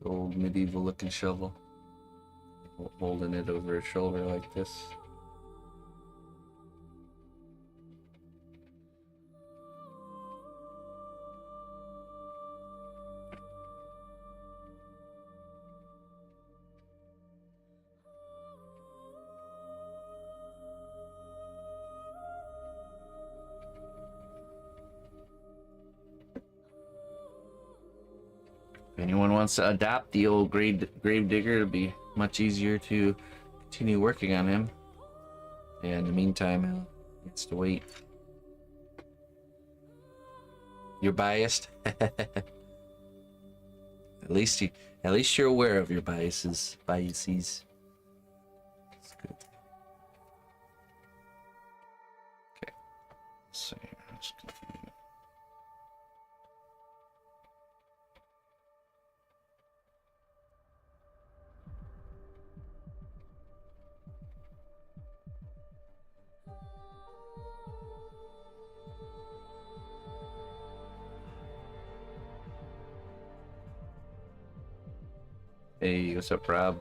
Speaker 1: the old medieval-looking shovel, holding it over his shoulder like this. If anyone wants to adopt the old gravedigger, it'll be much easier to continue working on him. Yeah, in the meantime, he has to wait. You're biased? At least you're aware of your biases. That's good. Okay. So I'm just gonna... Hey, what's up, Rob?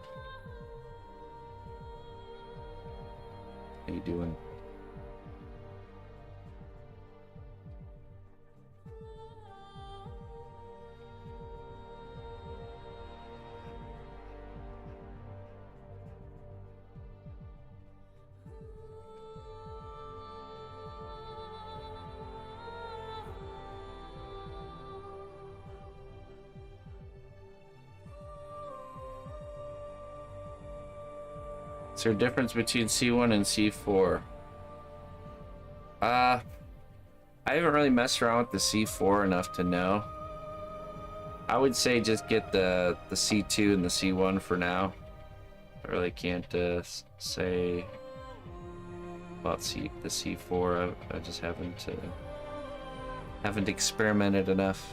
Speaker 1: How you doing? Is there a difference between C1 and C4? I haven't really messed around with the C4 enough to know. I would say just get the C2 and the C1 for now. I really can't say about the C4. I just haven't experimented enough.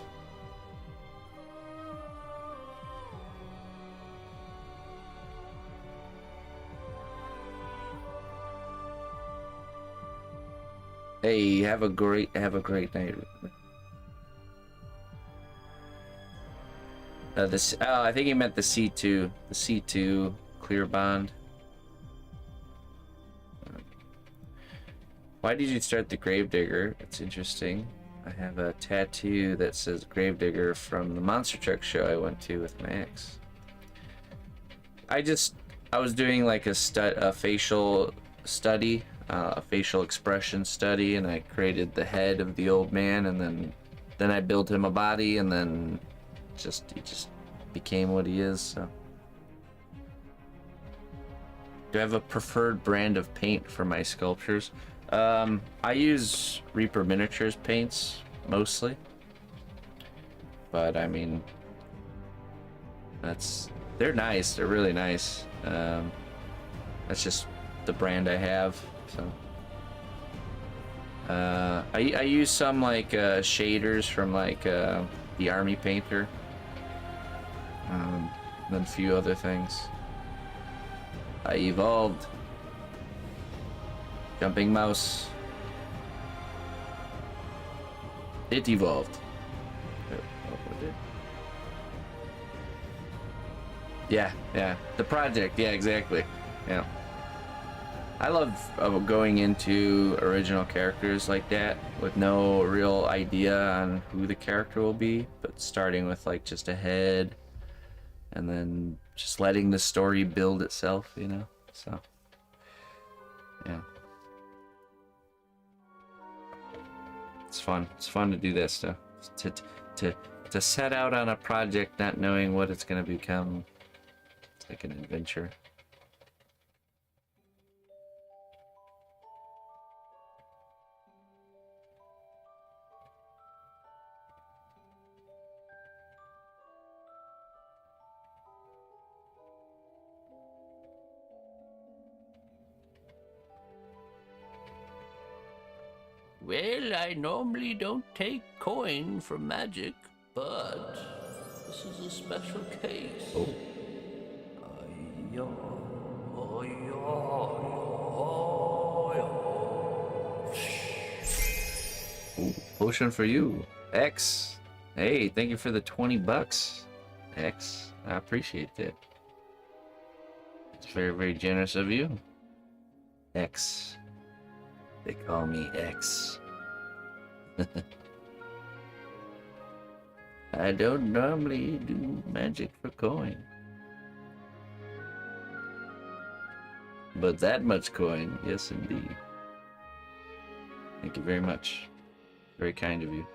Speaker 1: Hey, have a great night. I think he meant the C2. The C2 clear bond. Why did you start the Gravedigger? It's interesting. I have a tattoo that says Gravedigger from the monster truck show I went to with Max. I was doing like a facial study. A facial expression study, and I created the head of the old man, and then I built him a body, and then he just became what he is. So, do I have a preferred brand of paint for my sculptures? I use Reaper Miniatures paints mostly, but I mean, they're nice. They're really nice. That's just the brand I have. So I use some like shaders from like the Army Painter, then a few other things. I evolved. Jumping mouse. It evolved. Yeah, the project. Yeah, exactly. Yeah. I love going into original characters like that with no real idea on who the character will be, but starting with like just a head and then just letting the story build itself, you know? So, yeah. It's fun. It's fun to do that stuff. To set out on a project not knowing what it's going to become. It's like an adventure.
Speaker 5: Well, I normally don't take coin for magic, but this is a special case.
Speaker 1: Oh. Ooh, potion for you. X. Hey, thank you for the 20 bucks. X. I appreciate that. It's very, very generous of you. X. They call me X. I don't normally do magic for coin. But that much coin, yes indeed. Thank you very much. Very kind of you.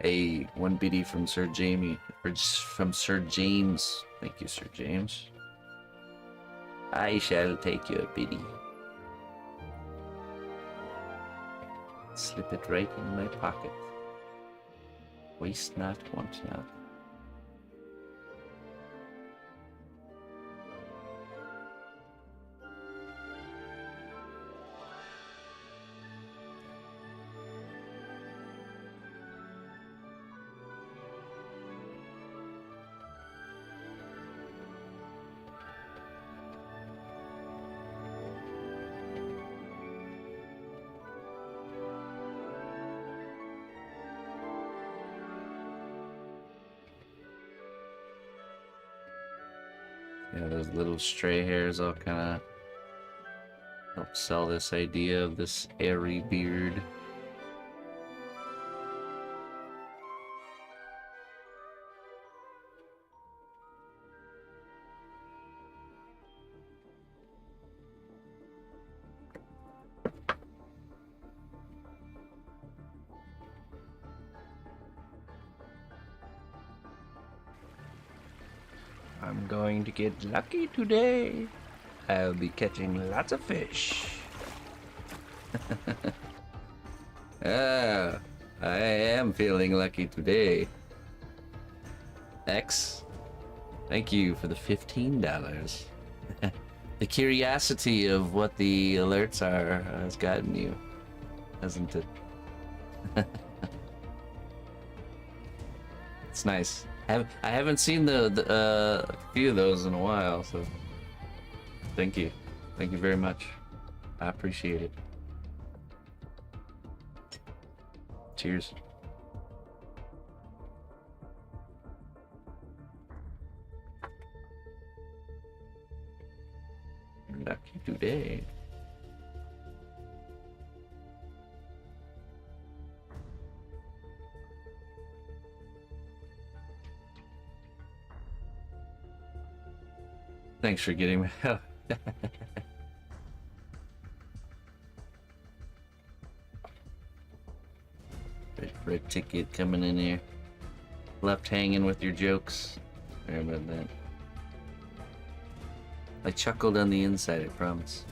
Speaker 1: Hey, one biddy from Sir Jamie, or from Sir James. Thank you, Sir James. I shall take your biddy. Slip it right in my pocket. Waste not, want not. Yeah, those little stray hairs all kind of help sell this idea of this airy beard. I'm going to get lucky today. I'll be catching lots of fish. Ah, I am feeling lucky today. X, thank you for the $15. The curiosity of what the alerts are has gotten you, hasn't it? It's nice. I haven't seen the few of those in a while, so thank you very much. I appreciate it. Cheers. Lucky today. Thanks for getting me. Red ticket coming in here. Left hanging with your jokes. Sorry about that. I chuckled on the inside, I promise.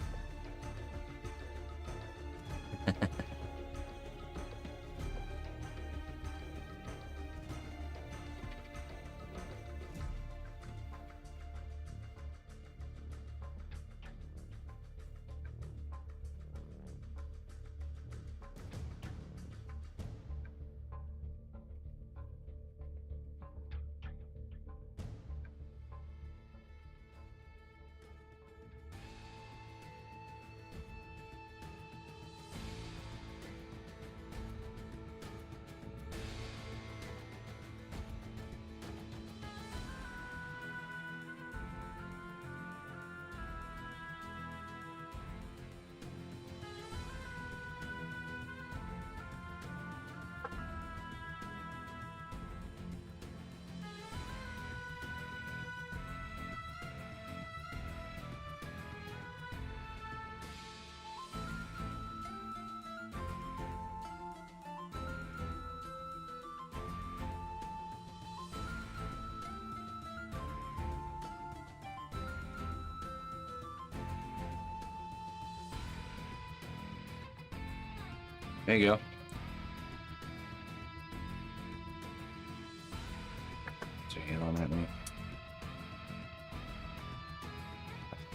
Speaker 1: There you go.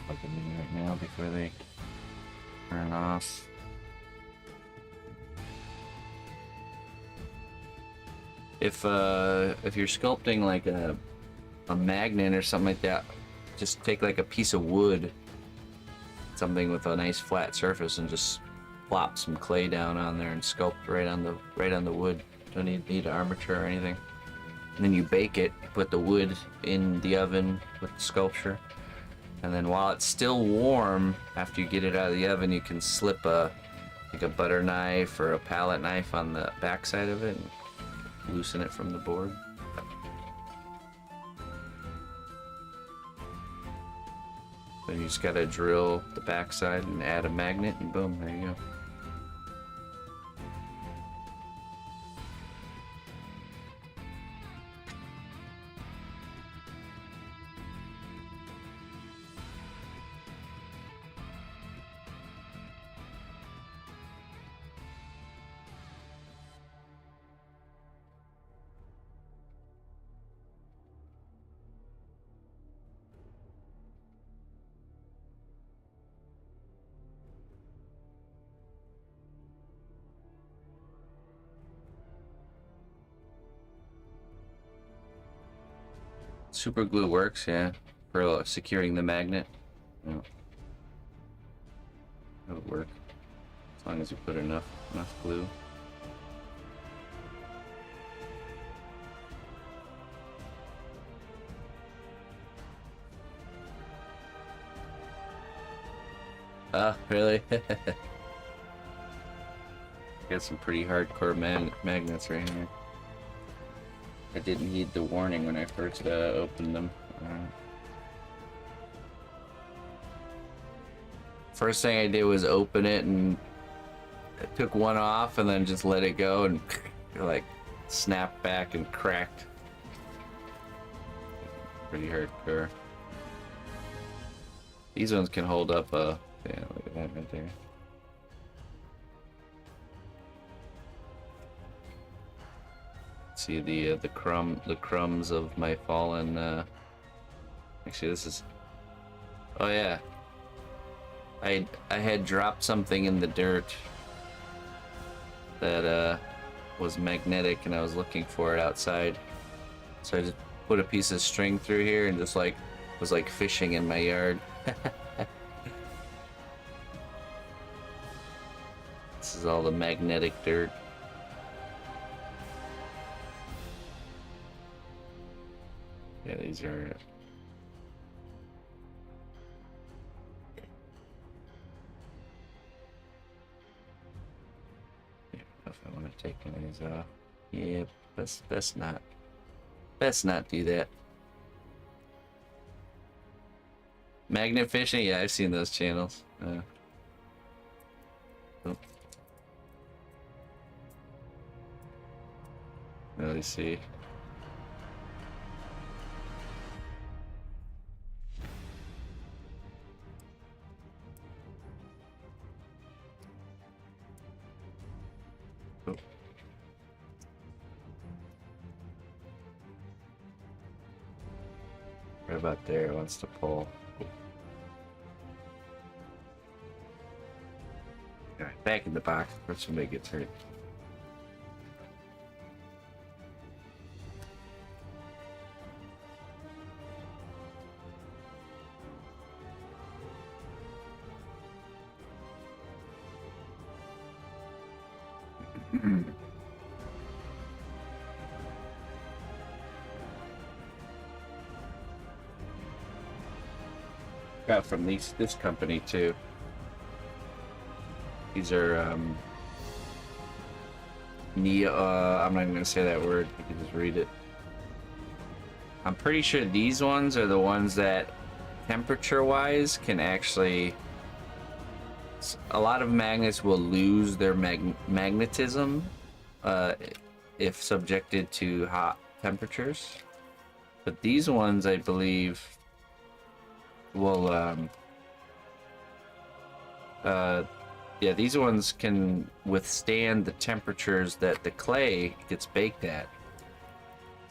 Speaker 1: plug them in right now before they turn off. If you're sculpting like a magnet or something like that, just take like a piece of wood, something with a nice flat surface, and just plop some clay down on there and sculpt right on the wood. Don't need armature or anything. And then you bake it. You put the wood in the oven with the sculpture, and then while it's still warm, after you get it out of the oven, you can slip like a butter knife or a palette knife on the back side of it and loosen it from the board. Then you just gotta drill the backside and add a magnet, and boom, there you go. Super glue works, yeah, for securing the magnet. Yeah. That would work as long as you put enough glue. Ah, really? Got some pretty hardcore magnets right here. I didn't heed the warning when I first opened them. First thing I did was open it, and I took one off and then just let it go, and it like snapped back and cracked. Pretty hardcore. These ones can hold up yeah, look at that right there. See the crumbs of my fallen. Actually, this is. Oh yeah. I had dropped something in the dirt that was magnetic, and I was looking for it outside. So I just put a piece of string through here and just like was like fishing in my yard. This is all the magnetic dirt. Yeah, these are. Yeah, if I want to take any of these off. Yeah, best not. Best not do that. Magnet fishing? Yeah, I've seen those channels. Oh. Let me see. Oh. Right about there, it wants to pull. Alright, back in the box before somebody gets hurt. Got from this company too. These are I'm not even gonna say that word. You can just read it. I'm pretty sure these ones are the ones that temperature-wise can actually. A lot of magnets will lose their magnetism if subjected to hot temperatures, but these ones, I believe, will yeah, these ones can withstand the temperatures that the clay gets baked at.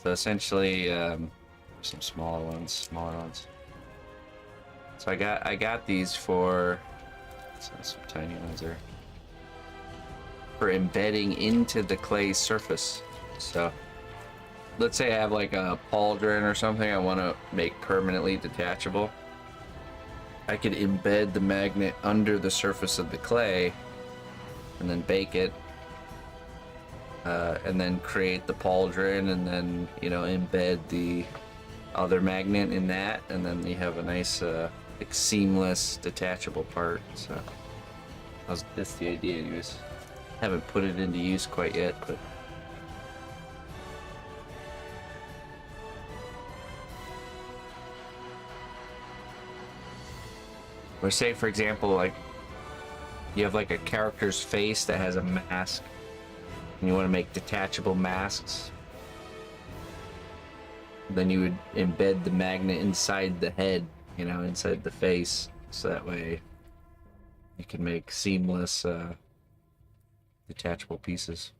Speaker 1: So essentially, some smaller ones. So I got these for some tiny ones there for embedding into the clay surface. So let's say I have like a pauldron or something I want to make permanently detachable. I could embed the magnet under the surface of the clay and then bake it, and then create the pauldron, and then, you know, embed the other magnet in that, and then you have a nice like seamless detachable part. So that's the idea anyways. Haven't put it into use quite yet, but or say for example, like you have like a character's face that has a mask and you want to make detachable masks, then you would embed the magnet inside the head, you know, inside the face, so that way you can make seamless detachable pieces.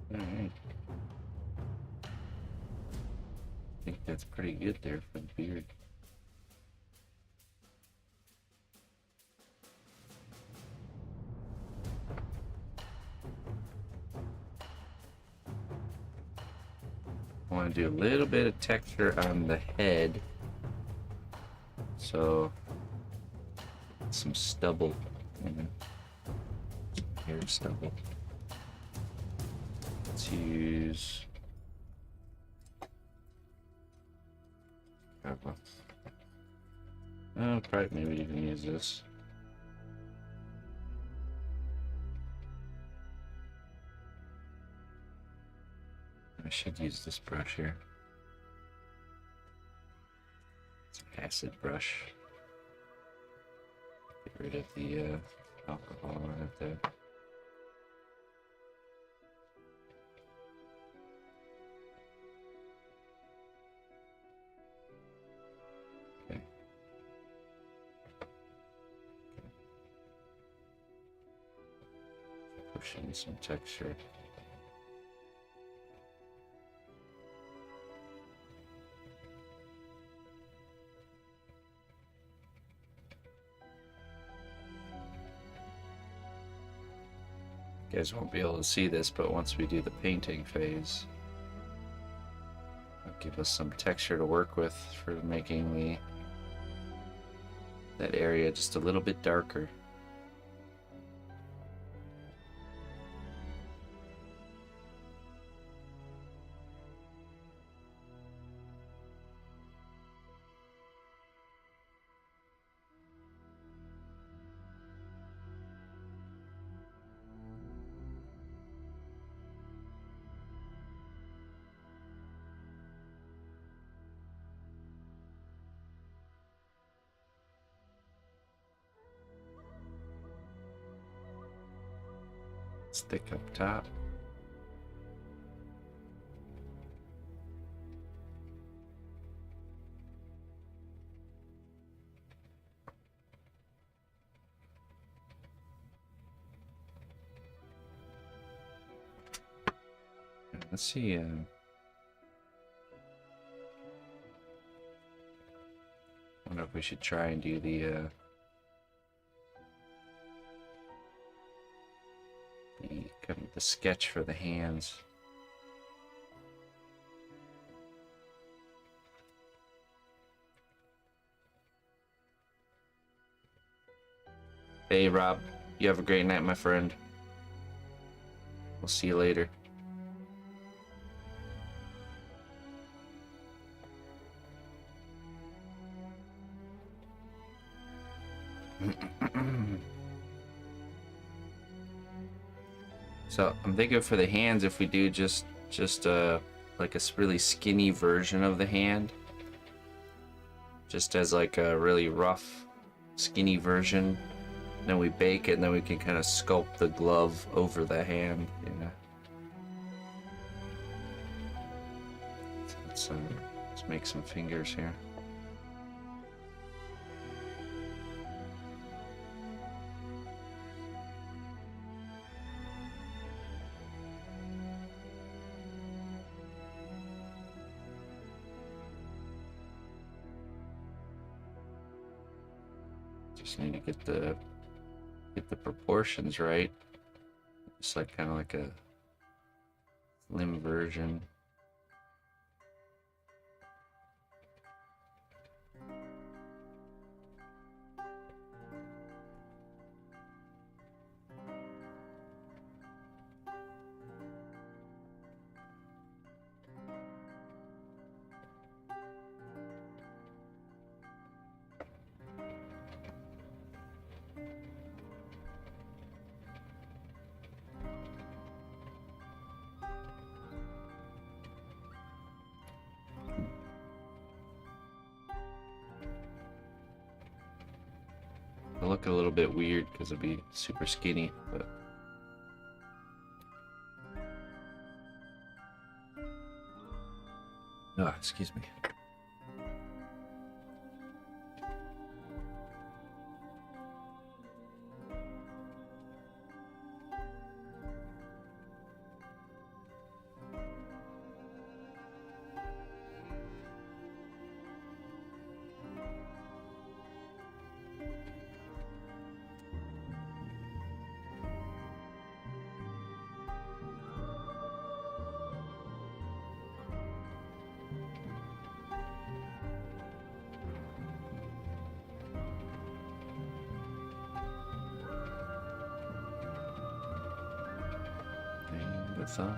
Speaker 1: Alright. I think that's pretty good there for the beard. I want to do a little bit of texture on the head, so some stubble, you know, hair stubble. Let's use probably maybe even use this. I should use this brush here. It's an acid brush. Get rid of the alcohol on it there. Okay. Push in some texture. You guys won't be able to see this, but once we do the painting phase, it'll give us some texture to work with for making that area just a little bit darker. Thick up top. Let's see. Wonder if we should try and do the kind of the sketch for the hands. Hey Rob, you have a great night, my friend. We'll see you later. So I'm thinking for the hands, if we do just like a really skinny version of the hand, just as like a really rough, skinny version, then we bake it, and then we can kind of sculpt the glove over the hand. Yeah. So let's make some fingers here. Just need to get the proportions right. It's like kind of like a slim version. It'll look a little bit weird because it'll be super skinny, but oh, excuse me. And the thumb.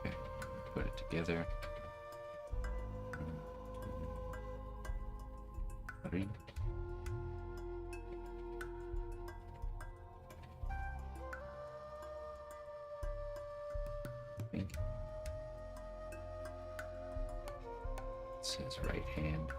Speaker 1: Okay, put it together. 3. I think it says right hand.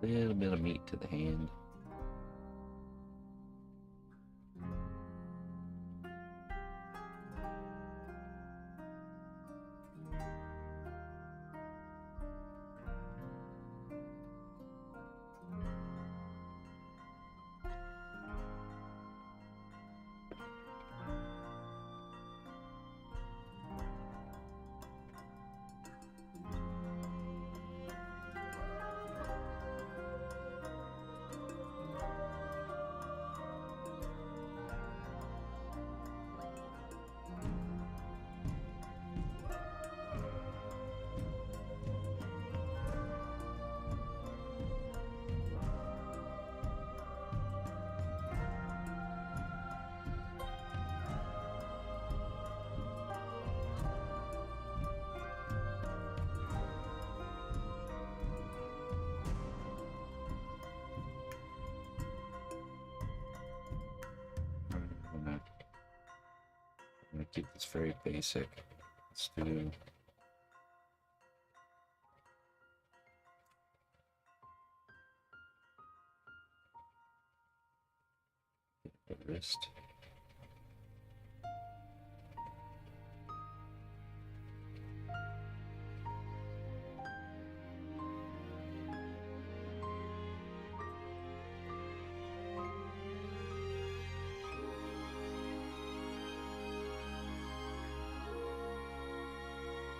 Speaker 1: A little bit of meat to the hand. I'm gonna keep this very basic. Let's do The wrist.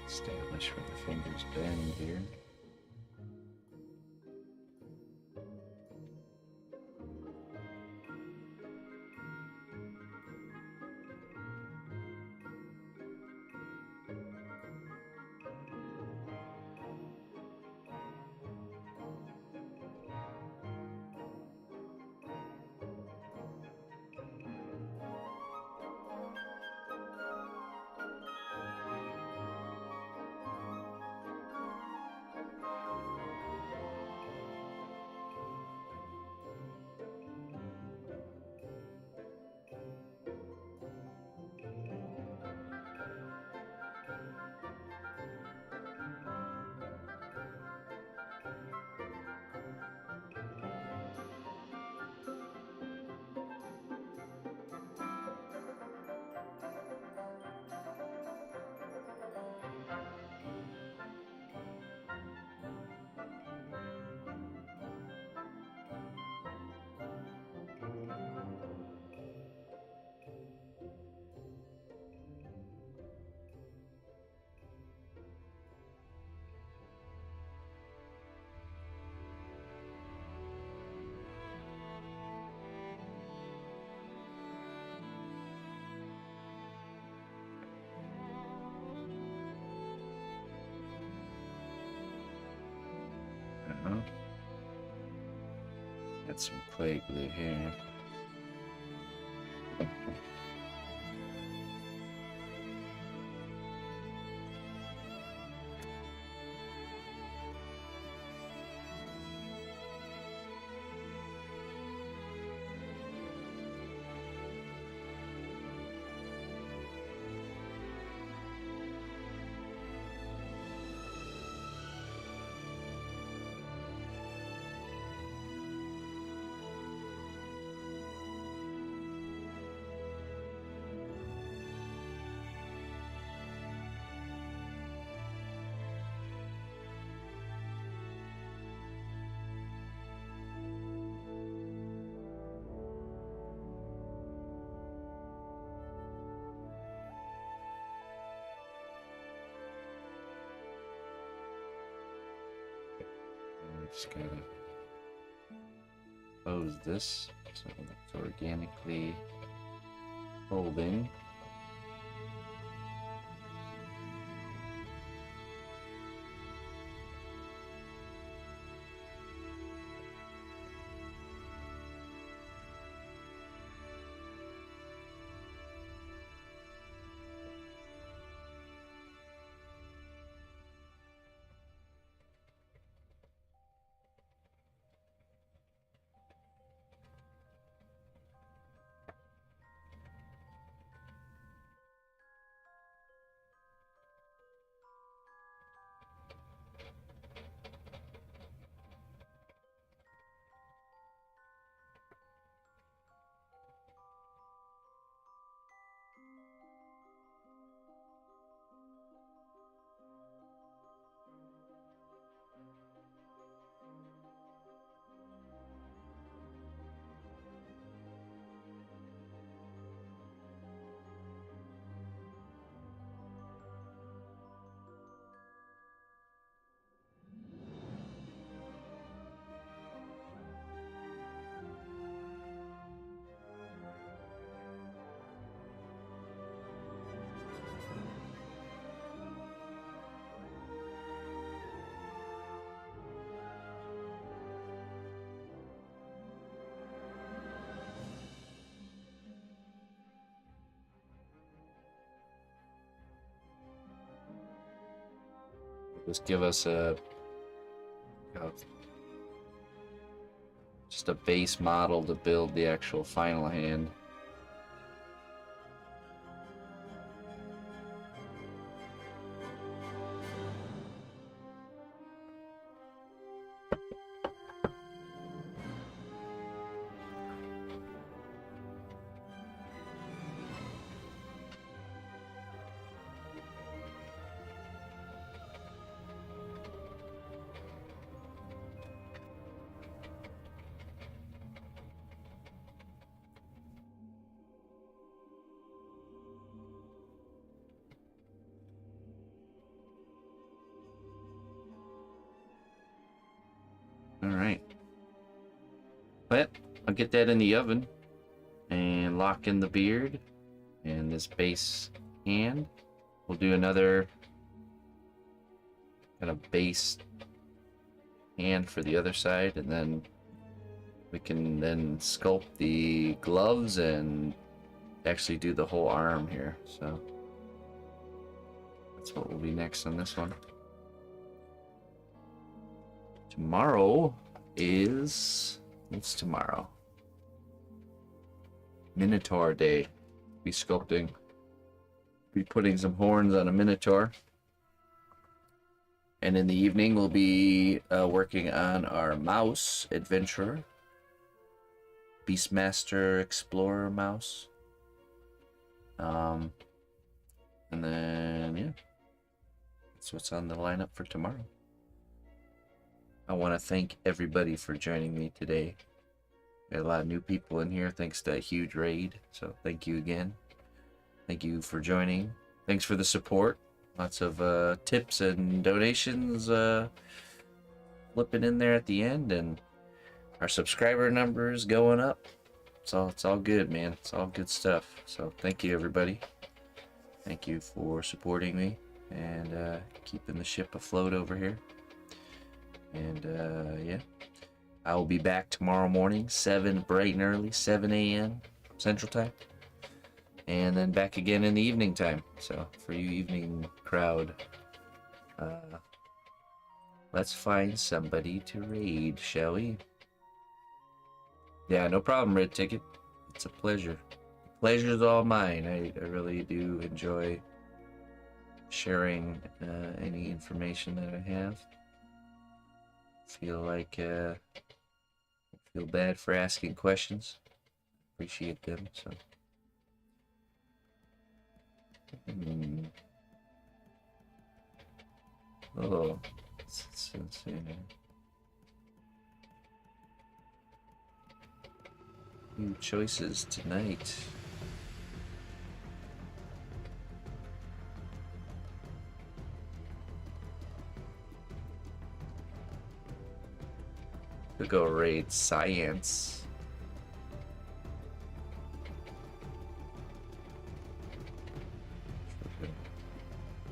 Speaker 1: Establish where the fingers bend here. Get some clay glue here. Just gotta close this so it's organically holding. Just give us just a base model to build the actual final hand. Alright. But I'll get that in the oven and lock in the beard and this base hand. We'll do another kind of base hand for the other side, and then we can then sculpt the gloves and actually do the whole arm here. So that's what will be next on this one. Tomorrow is... what's tomorrow? Minotaur Day. Be sculpting. Be putting some horns on a Minotaur. And in the evening we'll be working on our mouse adventurer. Beastmaster Explorer mouse. And then, yeah. That's what's on the lineup for tomorrow. I want to thank everybody for joining me today. We had a lot of new people in here thanks to a huge raid. So thank you again. Thank you for joining. Thanks for the support. Lots of tips and donations flipping in there at the end, and our subscriber numbers going up. It's all good, man. It's all good stuff. So thank you, everybody. Thank you for supporting me and keeping the ship afloat over here. And yeah, I will be back tomorrow morning, 7 bright and early, 7 a.m. Central Time. And then back again in the evening time. So for you evening crowd, let's find somebody to raid, shall we? Yeah, no problem, Red Ticket. It's a pleasure. The pleasure's all mine. I really do enjoy sharing any information that I have. Feel like I feel bad for asking questions. Appreciate them. So. Oh, let's see. New choices tonight. We'll go raid science.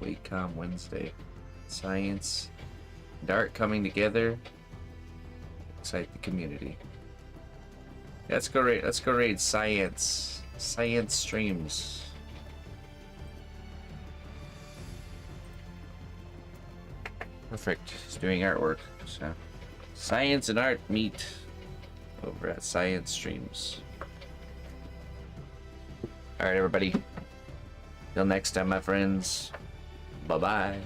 Speaker 1: Waycom Wednesday. Science and art coming together. Excite the community. Let's go raid science. Science streams. Perfect. He's doing artwork. So science and art meet over at Science Streams. Alright, everybody. Till next time, my friends. Bye-bye.